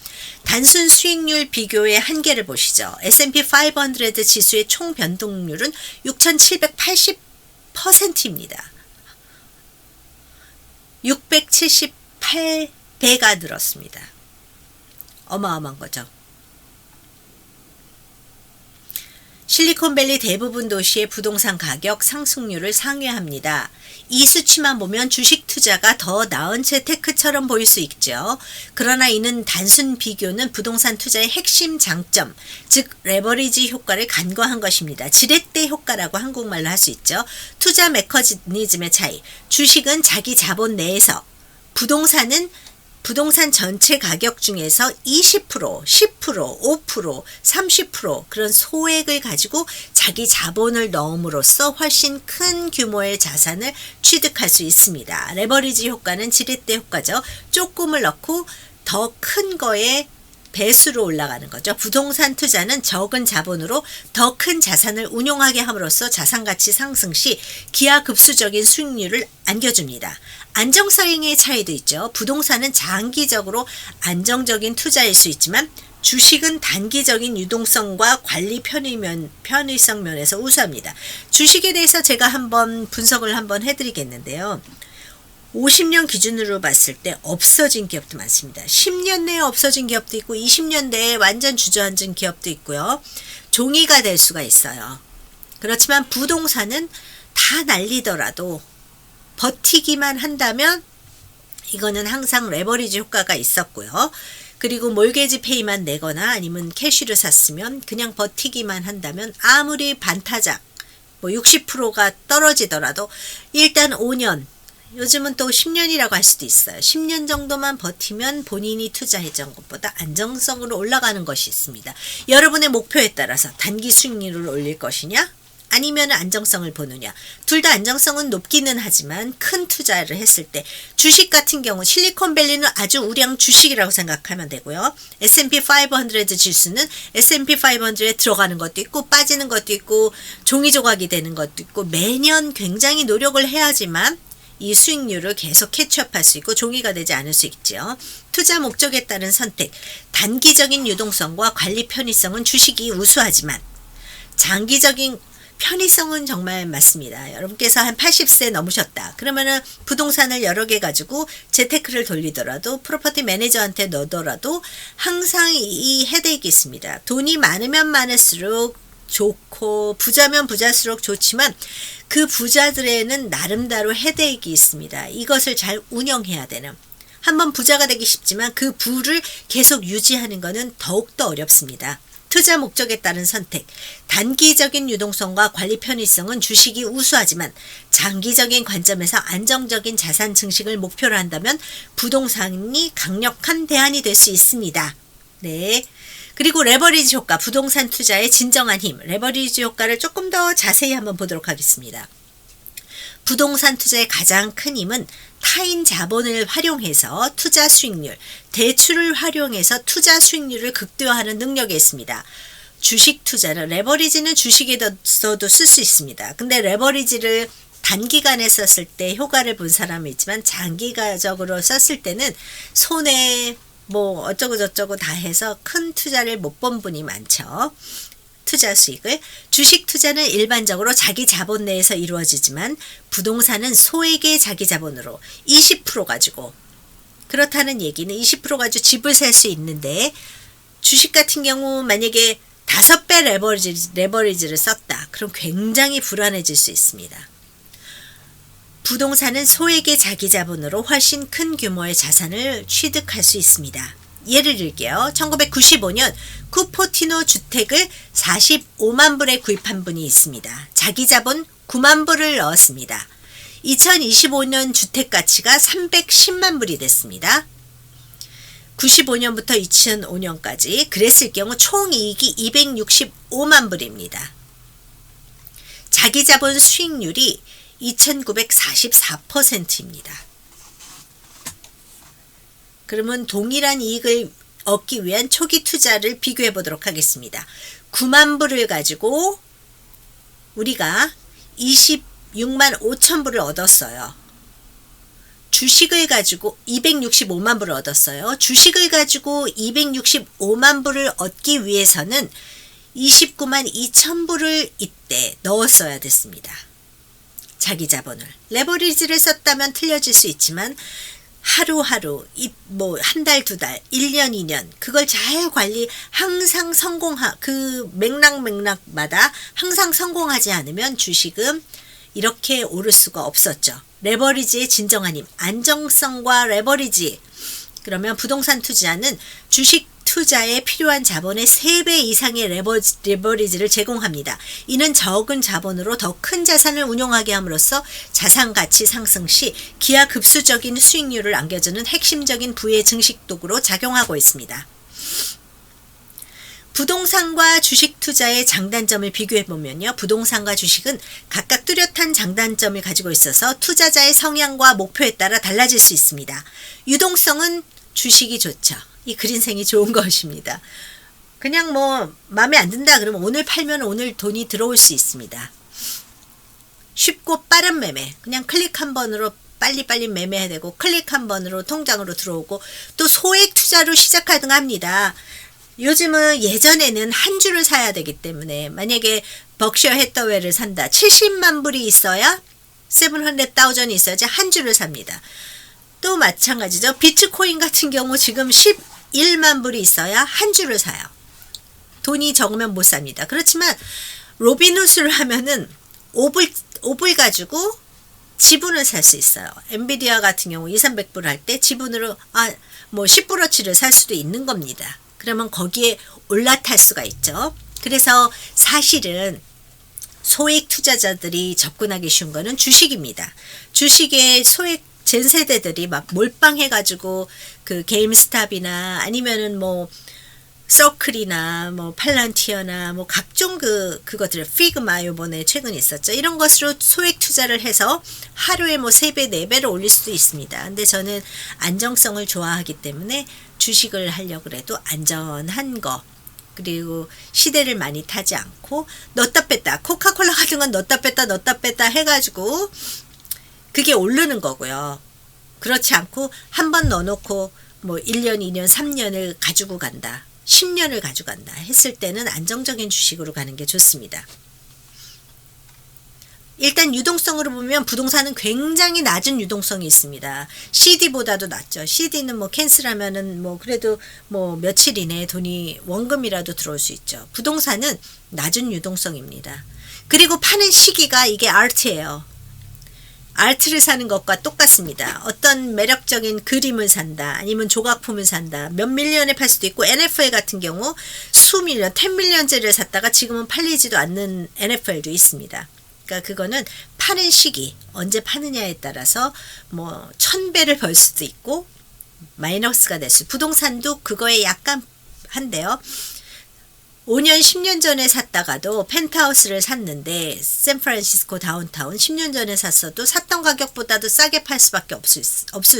단순 수익률 비교의 한계를 보시죠. S&P 500 지수의 총 변동률은 6780%입니다. 678배가 늘었습니다. 어마어마한 거죠. 실리콘밸리 대부분 도시의 부동산 가격 상승률을 상회합니다. 이 수치만 보면 주식 투자가 더 나은 재테크처럼 보일 수 있죠. 그러나 이는 단순 비교는 부동산 투자의 핵심 장점, 즉 레버리지 효과를 간과한 것입니다. 지렛대 효과라고 한국말로 할 수 있죠. 투자 메커니즘의 차이. 주식은 자기 자본 내에서, 부동산 전체 가격 중에서 20%, 10%, 5%, 30% 그런 소액을 가지고 자기 자본을 넣음으로써 훨씬 큰 규모의 자산을 취득할 수 있습니다. 레버리지 효과는 지렛대 효과죠. 조금을 넣고 더 큰 거에 배수로 올라가는 거죠. 부동산 투자는 적은 자본으로 더 큰 자산을 운용하게 함으로써 자산가치 상승 시 기하급수적인 수익률을 안겨줍니다. 안정성의 차이도 있죠. 부동산은 장기적으로 안정적인 투자일 수 있지만 주식은 단기적인 유동성과 관리 편의성 면에서 우수합니다. 주식에 대해서 제가 한번 분석을 해드리겠는데요. 50년 기준으로 봤을 때 없어진 기업도 많습니다. 10년 내에 없어진 기업도 있고 20년 내에 완전 주저앉은 기업도 있고요. 종이가 될 수가 있어요. 그렇지만 부동산은 다 날리더라도 버티기만 한다면 이거는 항상 레버리지 효과가 있었고요. 그리고 몰게지 페이만 내거나 아니면 캐시를 샀으면 그냥 버티기만 한다면 아무리 반타작 60%가 떨어지더라도 일단 5년 요즘은 또 10년이라고 할 수도 있어요. 10년 정도만 버티면 본인이 투자했던 것보다 안정성으로 올라가는 것이 있습니다. 여러분의 목표에 따라서 단기 수익률을 올릴 것이냐 아니면 안정성을 보느냐. 둘 다 안정성은 높기는 하지만 큰 투자를 했을 때 주식 같은 경우 실리콘밸리는 아주 우량 주식이라고 생각하면 되고요. S&P 500 지수는 S&P 500에 들어가는 것도 있고 빠지는 것도 있고 종이 조각이 되는 것도 있고 매년 굉장히 노력을 해야지만 이 수익률을 계속 캐치업할 수 있고 종이가 되지 않을 수 있죠. 투자 목적에 따른 선택, 단기적인 유동성과 관리 편의성은 주식이 우수하지만 장기적인 편의성은 정말 맞습니다. 여러분께서 한 80세 넘으셨다. 그러면은 부동산을 여러 개 가지고 재테크를 돌리더라도 프로퍼티 매니저한테 넣더라도 항상 이 헤데익이 있습니다. 돈이 많으면 많을수록 좋고 부자면 부자일수록 좋지만 그 부자들에는 나름대로 헤데익이 있습니다. 이것을 잘 운영해야 되는. 한번 부자가 되기 쉽지만 그 부를 계속 유지하는 것은 더욱더 어렵습니다. 투자 목적에 따른 선택. 단기적인 유동성과 관리 편의성은 주식이 우수하지만 장기적인 관점에서 안정적인 자산 증식을 목표로 한다면 부동산이 강력한 대안이 될 수 있습니다. 네. 그리고 레버리지 효과, 부동산 투자의 진정한 힘. 레버리지 효과를 조금 더 자세히 한번 보도록 하겠습니다. 부동산 투자의 가장 큰 힘은 타인 자본을 활용해서 투자 수익률, 대출을 활용해서 투자 수익률을 극대화하는 능력에 있습니다. 주식 투자는 레버리지는 주식에서도 쓸 수 있습니다. 근데 레버리지를 단기간에 썼을 때 효과를 본 사람이 있지만 장기적으로 썼을 때는 손해 뭐 어쩌고 저쩌고 다 해서 큰 투자를 못 본 분이 많죠. 투자 수익을. 주식 투자는 일반적으로 자기 자본 내에서 이루어지지만 부동산은 소액의 자기 자본으로 20% 가지고, 그렇다는 얘기는 20% 가지고 집을 살 수 있는데 주식 같은 경우 만약에 5배 레버리지를 썼다. 그럼 굉장히 불안해질 수 있습니다. 부동산은 소액의 자기 자본으로 훨씬 큰 규모의 자산을 취득할 수 있습니다. 예를 들게요. 1995년 쿠포티노 주택을 45만 불에 구입한 분이 있습니다. 자기 자본 9만 불을 넣었습니다. 2025년 주택 가치가 310만 불이 됐습니다. 95년부터 2005년까지 그랬을 경우 총이익이 265만 불입니다. 자기 자본 수익률이 2944%입니다. 그러면 동일한 이익을 얻기 위한 초기 투자를 비교해 보도록 하겠습니다. 9만 불을 가지고 우리가 26만 5천 불을 얻었어요. 주식을 가지고 265만 불을 얻었어요. 주식을 가지고 265만 불을 얻기 위해서는 29만 2천 불을 이때 넣었어야 됐습니다. 자기 자본을. 레버리지를 썼다면 틀려질 수 있지만 하루하루, 뭐, 한 달, 두 달, 1년, 2년, 그걸 잘 항상 그 맥락마다 항상 성공하지 않으면 주식은 이렇게 오를 수가 없었죠. 레버리지의 진정한 힘, 안정성과 레버리지. 그러면 부동산 투자는 주식 투자에 필요한 자본의 3배 이상의 레버리지를 제공합니다. 이는 적은 자본으로 더 큰 자산을 운용하게 함으로써 자산 가치 상승 시 기하급수적인 수익률을 안겨주는 핵심적인 부의 증식도구로 작용하고 있습니다. 부동산과 주식 투자의 장단점을 비교해 보면요. 부동산과 주식은 각각 뚜렷한 장단점을 가지고 있어서 투자자의 성향과 목표에 따라 달라질 수 있습니다. 유동성은 주식이 좋죠. 이 그린생이 좋은 것입니다. 그냥 뭐 마음에 안 든다 그러면 오늘 팔면 오늘 돈이 들어올 수 있습니다. 쉽고 빠른 매매, 그냥 클릭 한 번으로 빨리빨리 매매해야 되고 클릭 한 번으로 통장으로 들어오고 또 소액 투자로 시작하든가 합니다. 요즘은 예전에는 한 주를 사야 되기 때문에 만약에 벅셔 해더웨이를 산다. 70만 불이 있어야 700,000이 있어야지 한 주를 삽니다. 또 마찬가지죠. 비트코인 같은 경우 지금 11만 불이 있어야 한 주를 사요. 돈이 적으면 못 삽니다. 그렇지만 로빈훗을 하면은 5불 가지고 지분을 살 수 있어요. 엔비디아 같은 경우 200~300불 할 때 지분으로 뭐 10%치를 살 수도 있는 겁니다. 그러면 거기에 올라탈 수가 있죠. 그래서 사실은 소액 투자자들이 접근하기 쉬운 거는 주식입니다. 주식의 소액 젠세대들이 막 몰빵해가지고 그 게임스탑이나 아니면은 뭐 서클이나 뭐 팔란티어나 뭐 각종 그것들 피그마 요번에 최근에 있었죠. 이런 것으로 소액 투자를 해서 하루에 뭐 3배, 4배를 올릴 수도 있습니다. 근데 저는 안정성을 좋아하기 때문에 주식을 하려고 해도 안전한 거, 그리고 시대를 많이 타지 않고 넣었다 뺐다, 코카콜라 같은 건 넣었다 뺐다 해가지고 그게 오르는 거고요. 그렇지 않고 한 번 넣어놓고 뭐 1년, 2년, 3년을 가지고 간다. 10년을 가져간다 했을 때는 안정적인 주식으로 가는 게 좋습니다. 일단 유동성으로 보면 부동산은 굉장히 낮은 유동성이 있습니다. CD보다도 낮죠. CD는 뭐 캔슬하면은 뭐 그래도 뭐 며칠 이내에 돈이 원금이라도 들어올 수 있죠. 부동산은 낮은 유동성입니다. 그리고 파는 시기가 이게 아트예요. 아트를 사는 것과 똑같습니다. 어떤 매력적인 그림을 산다, 아니면 조각품을 산다, 몇 밀리언에 팔 수도 있고, NFL 같은 경우 수밀리언, 10밀리언짜리를 샀다가 지금은 팔리지도 않는 NFL도 있습니다. 그러니까 그거는 파는 시기, 언제 파느냐에 따라서 뭐 1000배를 벌 수도 있고 마이너스가 될 수. 부동산도 그거에 약간 한데요. 5년, 10년 전에 샀다가도 펜트하우스를 샀는데 샌프란시스코 다운타운 10년 전에 샀어도 샀던 가격보다도 싸게 팔 수밖에 없을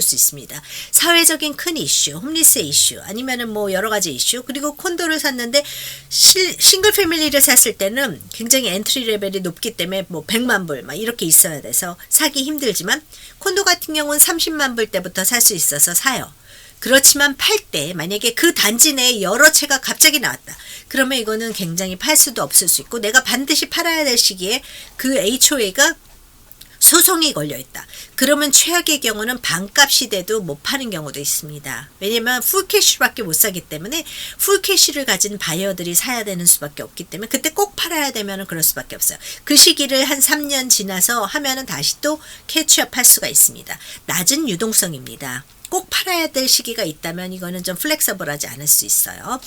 수 있습니다. 사회적인 큰 이슈, 홈리스 이슈, 아니면은 뭐 여러 가지 이슈, 그리고 콘도를 샀는데 싱글 패밀리를 샀을 때는 굉장히 엔트리 레벨이 높기 때문에 뭐 100만 불 막 이렇게 있어야 돼서 사기 힘들지만 콘도 같은 경우는 30만 불 때부터 살 수 있어서 사요. 그렇지만 팔 때 만약에 그 단지 내에 여러 채가 갑자기 나왔다. 그러면 이거는 굉장히 팔 수도 없을 수 있고 내가 반드시 팔아야 될 시기에 그 HOA가 소송이 걸려있다. 그러면 최악의 경우는 반값이 돼도 못 파는 경우도 있습니다. 왜냐면 풀캐시밖에 못 사기 때문에 풀캐시를 가진 바이어들이 사야 되는 수밖에 없기 때문에 그때 꼭 팔아야 되면 그럴 수밖에 없어요. 그 시기를 한 3년 지나서 하면은 다시 또 캐치업 할 수가 있습니다. 낮은 유동성입니다. 꼭 팔아야 될 시기가 있다면 이거는 좀 플렉서블하지 않을 수 있어요.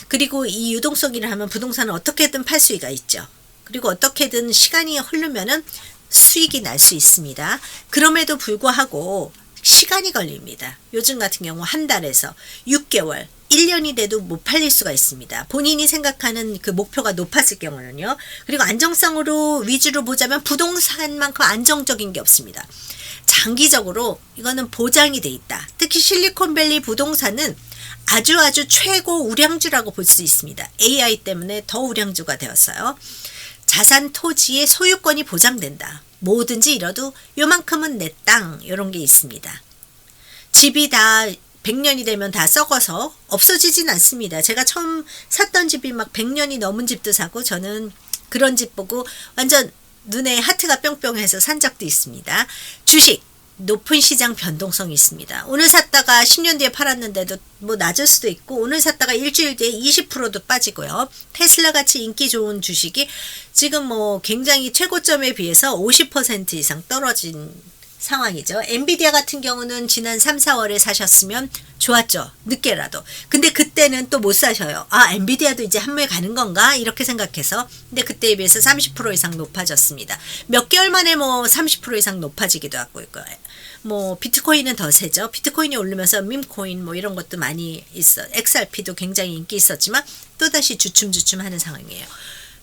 그리고 이 유동성이라 하면 부동산은 어떻게든 팔 수가 있죠. 그리고 어떻게든 시간이 흐르면은 수익이 날 수 있습니다. 그럼에도 불구하고 시간이 걸립니다. 요즘 같은 경우 한 달에서 6개월, 1년이 돼도 못 팔릴 수가 있습니다. 본인이 생각하는 그 목표가 높았을 경우는요. 그리고 안정성으로 위주로 보자면 부동산만큼 안정적인 게 없습니다. 장기적으로 이거는 보장이 돼 있다. 특히 실리콘밸리 부동산은 아주 최고 우량주라고 볼 수 있습니다. AI 때문에 더 우량주가 되었어요. 자산 토지의 소유권이 보장된다. 뭐든지 이뤄도 요만큼은 내 땅 이런 게 있습니다. 집이 다 100년이 되면 다 썩어서 없어지진 않습니다. 제가 처음 샀던 집이 막 100년이 넘은 집도 사고 저는 그런 집 보고 완전 눈에 하트가 뿅뿅해서 산 적도 있습니다. 주식 높은 시장 변동성이 있습니다. 오늘 샀다가 10년 뒤에 팔았는데도 뭐 낮을 수도 있고 오늘 샀다가 일주일 뒤에 20%도 빠지고요. 테슬라 같이 인기 좋은 주식이 지금 뭐 굉장히 최고점에 비해서 50% 이상 떨어진 상황이죠. 엔비디아 같은 경우는 지난 3, 4월에 사셨으면 좋았죠. 늦게라도. 근데 그때는 또 못 사셔요. 아, 엔비디아도 이제 한무에 가는 건가? 이렇게 생각해서. 근데 그때에 비해서 30% 이상 높아졌습니다. 몇 개월 만에 뭐 30% 이상 높아지기도 하고 있고요. 뭐 비트코인은 더 세죠. 비트코인이 오르면서 밈코인 뭐 이런 것도 많이 있어. XRP도 굉장히 인기 있었지만 또다시 주춤주춤 하는 상황이에요.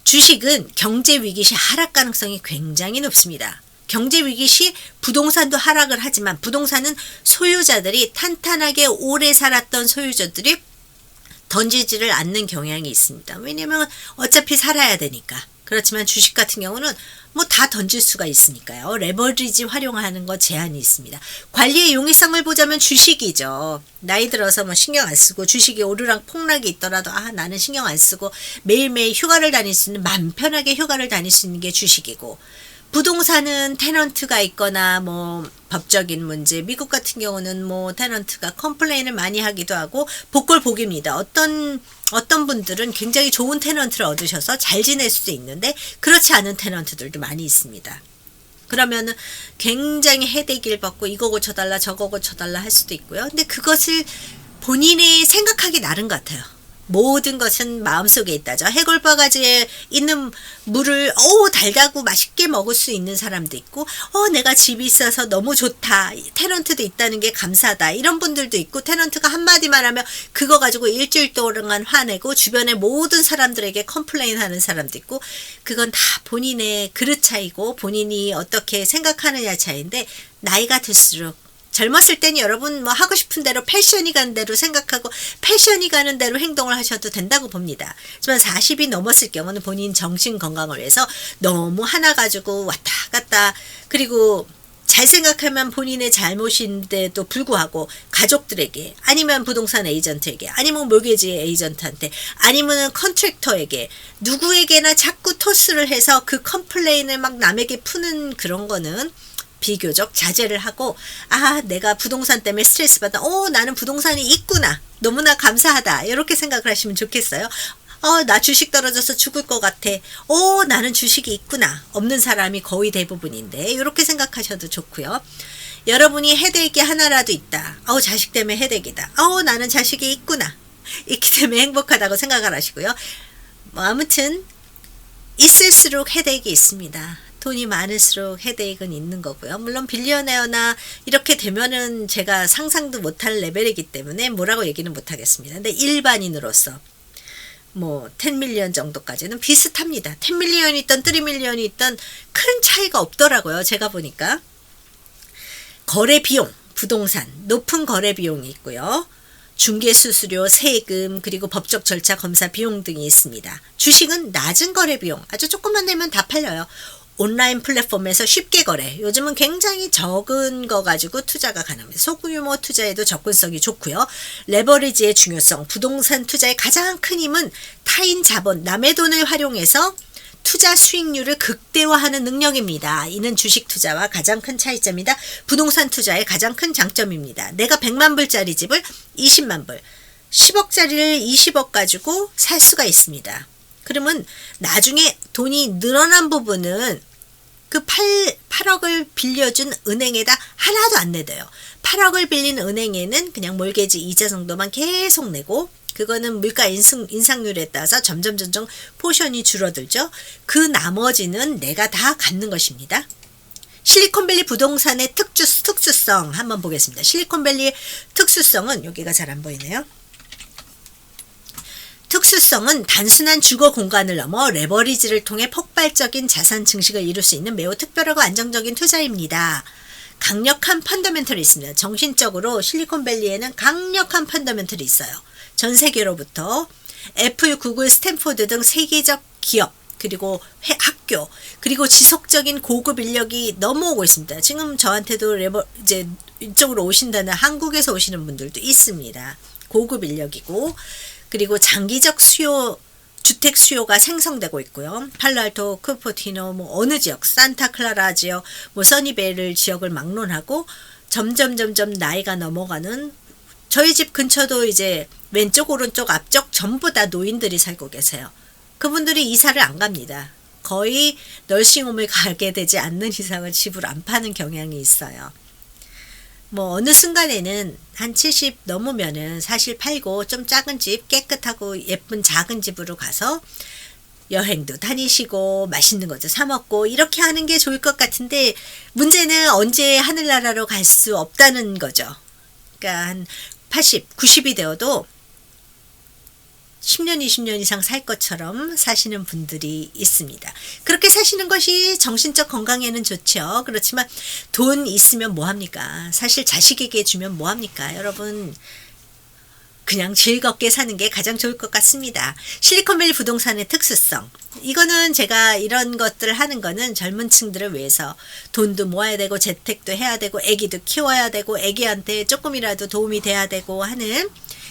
주식은 경제 위기 시 하락 가능성이 굉장히 높습니다. 경제 위기 시 부동산도 하락을 하지만 부동산은 소유자들이 탄탄하게 오래 살았던 소유자들이 던지지를 않는 경향이 있습니다. 왜냐면 어차피 살아야 되니까. 그렇지만 주식 같은 경우는 뭐 다 던질 수가 있으니까요. 레버리지 활용하는 거 제한이 있습니다. 관리의 용이성을 보자면 주식이죠. 나이 들어서 뭐 신경 안 쓰고 주식이 오르락 폭락이 있더라도 나는 신경 안 쓰고 매일매일 휴가를 다닐 수 있는 맘 편하게 휴가를 다닐 수 있는 게 주식이고 부동산은 테넌트가 있거나 뭐 법적인 문제, 미국 같은 경우는 뭐 테넌트가 컴플레인을 많이 하기도 하고 복골복입니다. 어떤 분들은 굉장히 좋은 테넌트를 얻으셔서 잘 지낼 수도 있는데 그렇지 않은 테넌트들도 많이 있습니다. 그러면은 굉장히 헤데기를 받고 이거 고쳐달라 저거 고쳐달라 할 수도 있고요. 근데 그것을 본인이 생각하기 나름 같아요. 모든 것은 마음속에 있다죠. 해골바가지에 있는 물을 달다고 맛있게 먹을 수 있는 사람도 있고 내가 집이 있어서 너무 좋다. 테넌트도 있다는 게 감사하다. 이런 분들도 있고 테넌트가 한마디만 하면 그거 가지고 일주일 동안 화내고 주변의 모든 사람들에게 컴플레인 하는 사람도 있고 그건 다 본인의 그릇 차이고 본인이 어떻게 생각하느냐 차이인데 나이가 들수록 젊었을 때는 여러분 뭐 하고 싶은 대로 패션이 가는 대로 생각하고 패션이 가는 대로 행동을 하셔도 된다고 봅니다. 하지만 40이 넘었을 경우는 본인 정신 건강을 위해서 너무 하나 가지고 왔다 갔다 그리고 잘 생각하면 본인의 잘못인데도 불구하고 가족들에게 아니면 부동산 에이전트에게 아니면 모기지 에이전트한테 아니면 컨트랙터에게 누구에게나 자꾸 토스를 해서 그 컴플레인을 막 남에게 푸는 그런 거는 비교적 자제를 하고 내가 부동산 때문에 스트레스 받아 나는 부동산이 있구나 너무나 감사하다 이렇게 생각을 하시면 좋겠어요. 나 주식 떨어져서 죽을 것 같아. 나는 주식이 있구나. 없는 사람이 거의 대부분인데 이렇게 생각하셔도 좋고요. 여러분이 헤드액이 하나라도 있다. 자식 때문에 헤드액이다. 나는 자식이 있구나. 있기 때문에 행복하다고 생각을 하시고요. 뭐 아무튼 있을수록 헤드액이 있습니다. 돈이 많을수록 헤드액은 있는 거고요. 물론 빌리어네어나 이렇게 되면은 제가 상상도 못할 레벨이기 때문에 뭐라고 얘기는 못하겠습니다. 근데 일반인으로서 뭐 10밀리언 정도까지는 비슷합니다. 10밀리언이 있던 3밀리언이 있던 큰 차이가 없더라고요. 제가 보니까 거래 비용, 부동산 높은 거래 비용이 있고요. 중개수수료, 세금, 그리고 법적 절차 검사 비용 등이 있습니다. 주식은 낮은 거래 비용, 아주 조금만 내면 다 팔려요. 온라인 플랫폼에서 쉽게 거래, 요즘은 굉장히 적은 거 가지고 투자가 가능합니다. 소규모 투자에도 접근성이 좋고요. 레버리지의 중요성, 부동산 투자의 가장 큰 힘은 타인 자본, 남의 돈을 활용해서 투자 수익률을 극대화하는 능력입니다. 이는 주식 투자와 가장 큰 차이점이다. 부동산 투자의 가장 큰 장점입니다. 내가 100만 불짜리 집을 20만 불, 10억짜리를 20억 가지고 살 수가 있습니다. 그러면 나중에 돈이 늘어난 부분은 그 8억을 빌려준 은행에다 하나도 안 내둬요. 8억을 빌린 은행에는 그냥 몰개지 이자 정도만 계속 내고, 그거는 물가 인상률에 따라서 점점 포션이 줄어들죠. 그 나머지는 내가 다 갖는 것입니다. 실리콘밸리 부동산의 특수성 한번 보겠습니다. 실리콘밸리의 특수성은 여기가 잘 안 보이네요. 특수성은 단순한 주거 공간을 넘어 레버리지를 통해 폭발적인 자산 증식을 이룰 수 있는 매우 특별하고 안정적인 투자입니다. 강력한 펀더멘털이 있습니다. 정신적으로 실리콘밸리에는 강력한 펀더멘털이 있어요. 전 세계로부터 애플, 구글, 스탠포드 등 세계적 기업, 그리고 학교, 그리고 지속적인 고급 인력이 넘어오고 있습니다. 지금 저한테도 이제 이쪽으로 오신다는 한국에서 오시는 분들도 있습니다. 고급 인력이고, 그리고 장기적 주택 수요가 생성되고 있고요. 팔로알토, 쿠퍼티노, 뭐 어느 지역, 산타클라라 지역, 뭐 써니베일 지역을 막론하고 점점 나이가 넘어가는, 저희 집 근처도 이제 왼쪽, 오른쪽, 앞쪽 전부 다 노인들이 살고 계세요. 그분들이 이사를 안 갑니다. 거의 널싱홈을 가게 되지 않는 이상은 집을 안 파는 경향이 있어요. 뭐 어느 순간에는 한 70 넘으면은 사실 팔고 좀 작은 집, 깨끗하고 예쁜 작은 집으로 가서 여행도 다니시고 맛있는 것도 사 먹고 이렇게 하는 게 좋을 것 같은데, 문제는 언제 하늘나라로 갈 수 없다는 거죠. 그러니까 한 80, 90이 되어도 10년, 20년 이상 살 것처럼 사시는 분들이 있습니다. 그렇게 사시는 것이 정신적 건강에는 좋죠. 그렇지만 돈 있으면 뭐합니까? 사실 자식에게 주면 뭐합니까? 여러분, 그냥 즐겁게 사는 게 가장 좋을 것 같습니다. 실리콘밸리 부동산의 특수성. 이거는 제가 이런 것들을 하는 거는 젊은 층들을 위해서 돈도 모아야 되고 재택도 해야 되고 애기도 키워야 되고 애기한테 조금이라도 도움이 돼야 되고 하는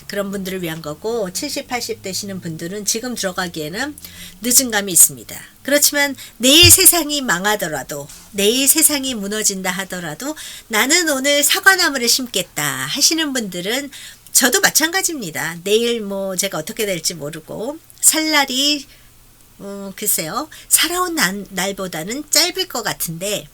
그런 분들을 위한 거고, 70, 80 되시는 분들은 지금 들어가기에는 늦은 감이 있습니다. 그렇지만 내일 세상이 망하더라도, 내일 세상이 무너진다 하더라도 나는 오늘 사과나무를 심겠다 하시는 분들은 저도 마찬가지입니다. 내일 뭐 제가 어떻게 될지 모르고 살 날이 글쎄요, 살아온 날보다는 짧을 것 같은데,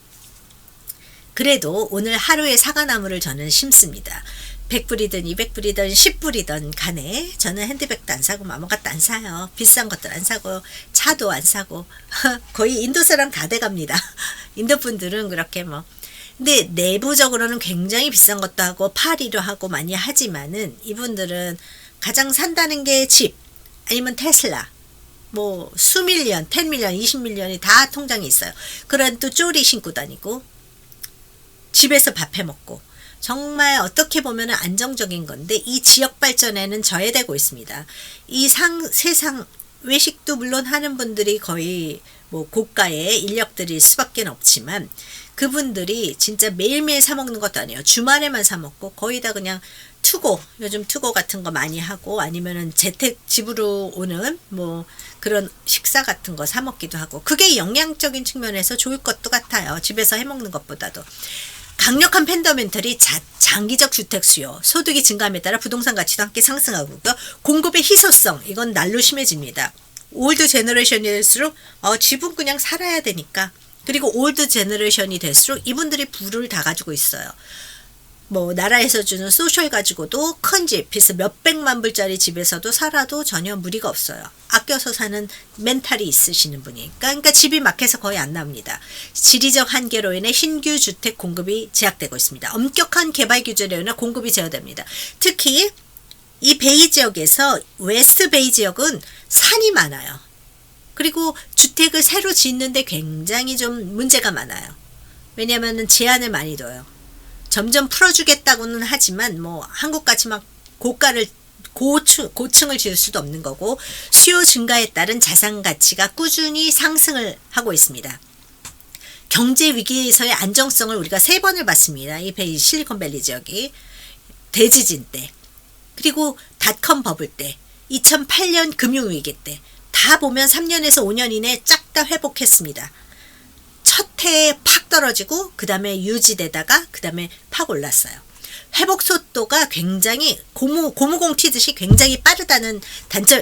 그래도 오늘 하루에 사과나무를 저는 심습니다. 100불이든 200불이든 10불이든 간에 저는 핸드백도 안 사고 아무것도 안 사요. 비싼 것들 안 사고 차도 안 사고 거의 인도 사람 다 돼갑니다. 인도 분들은 그렇게 뭐, 근데 내부적으로는 굉장히 비싼 것도 하고 파리로 하고 많이 하지만은, 이분들은 가장 산다는 게 집, 아니면 테슬라, 뭐 수밀리언, 10밀리언, 20밀리언이 다 통장에 있어요. 그런 또 쪼리 신고 다니고 집에서 밥 해 먹고, 정말 어떻게 보면 안정적인 건데 이 지역 발전에는 저해되고 있습니다. 이 세상 외식도 물론 하는 분들이 거의 뭐 고가의 인력들일 수밖에 없지만, 그분들이 진짜 매일매일 사 먹는 것도 아니에요. 주말에만 사 먹고 거의 다 그냥 투고, 요즘 투고 같은 거 많이 하고, 아니면은 재택 집으로 오는 뭐 그런 식사 같은 거 사 먹기도 하고, 그게 영양적인 측면에서 좋을 것도 같아요. 집에서 해 먹는 것보다도. 강력한 펀더멘털이 장기적 주택 수요, 소득이 증가함에 따라 부동산 가치도 함께 상승하고 공급의 희소성, 이건 날로 심해집니다. 올드 제너레이션이 될수록 집은 그냥 살아야 되니까. 그리고 올드 제너레이션이 될수록 이분들이 부를 다 가지고 있어요. 뭐 나라에서 주는 소셜 가지고도 큰 집, 비싸 몇백만 불짜리 집에서도 살아도 전혀 무리가 없어요. 아껴서 사는 멘탈이 있으시는 분이니까. 그러니까 집이 막혀서 거의 안 나옵니다. 지리적 한계로 인해 신규 주택 공급이 제약되고 있습니다. 엄격한 개발 규제로 인해 공급이 제어됩니다. 특히 이 베이 지역에서 웨스트 베이 지역은 산이 많아요. 그리고 주택을 새로 짓는데 굉장히 좀 문제가 많아요. 왜냐하면 제한을 많이 둬요. 점점 풀어주겠다고는 하지만 뭐 한국같이 막 고층을 지을 수도 없는 거고, 수요 증가에 따른 자산 가치가 꾸준히 상승을 하고 있습니다. 경제 위기에서의 안정성을 우리가 3번을 봤습니다. 이 실리콘밸리 지역이 대지진 때, 그리고 닷컴 버블 때, 2008년 금융위기 때 다 보면 3년에서 5년 이내에 쫙 다 회복했습니다. 첫 해에 팍 떨어지고 그 다음에 유지되다가 그 다음에 팍 올랐어요. 회복 속도가 굉장히 고무공 튀듯이 굉장히 빠르다는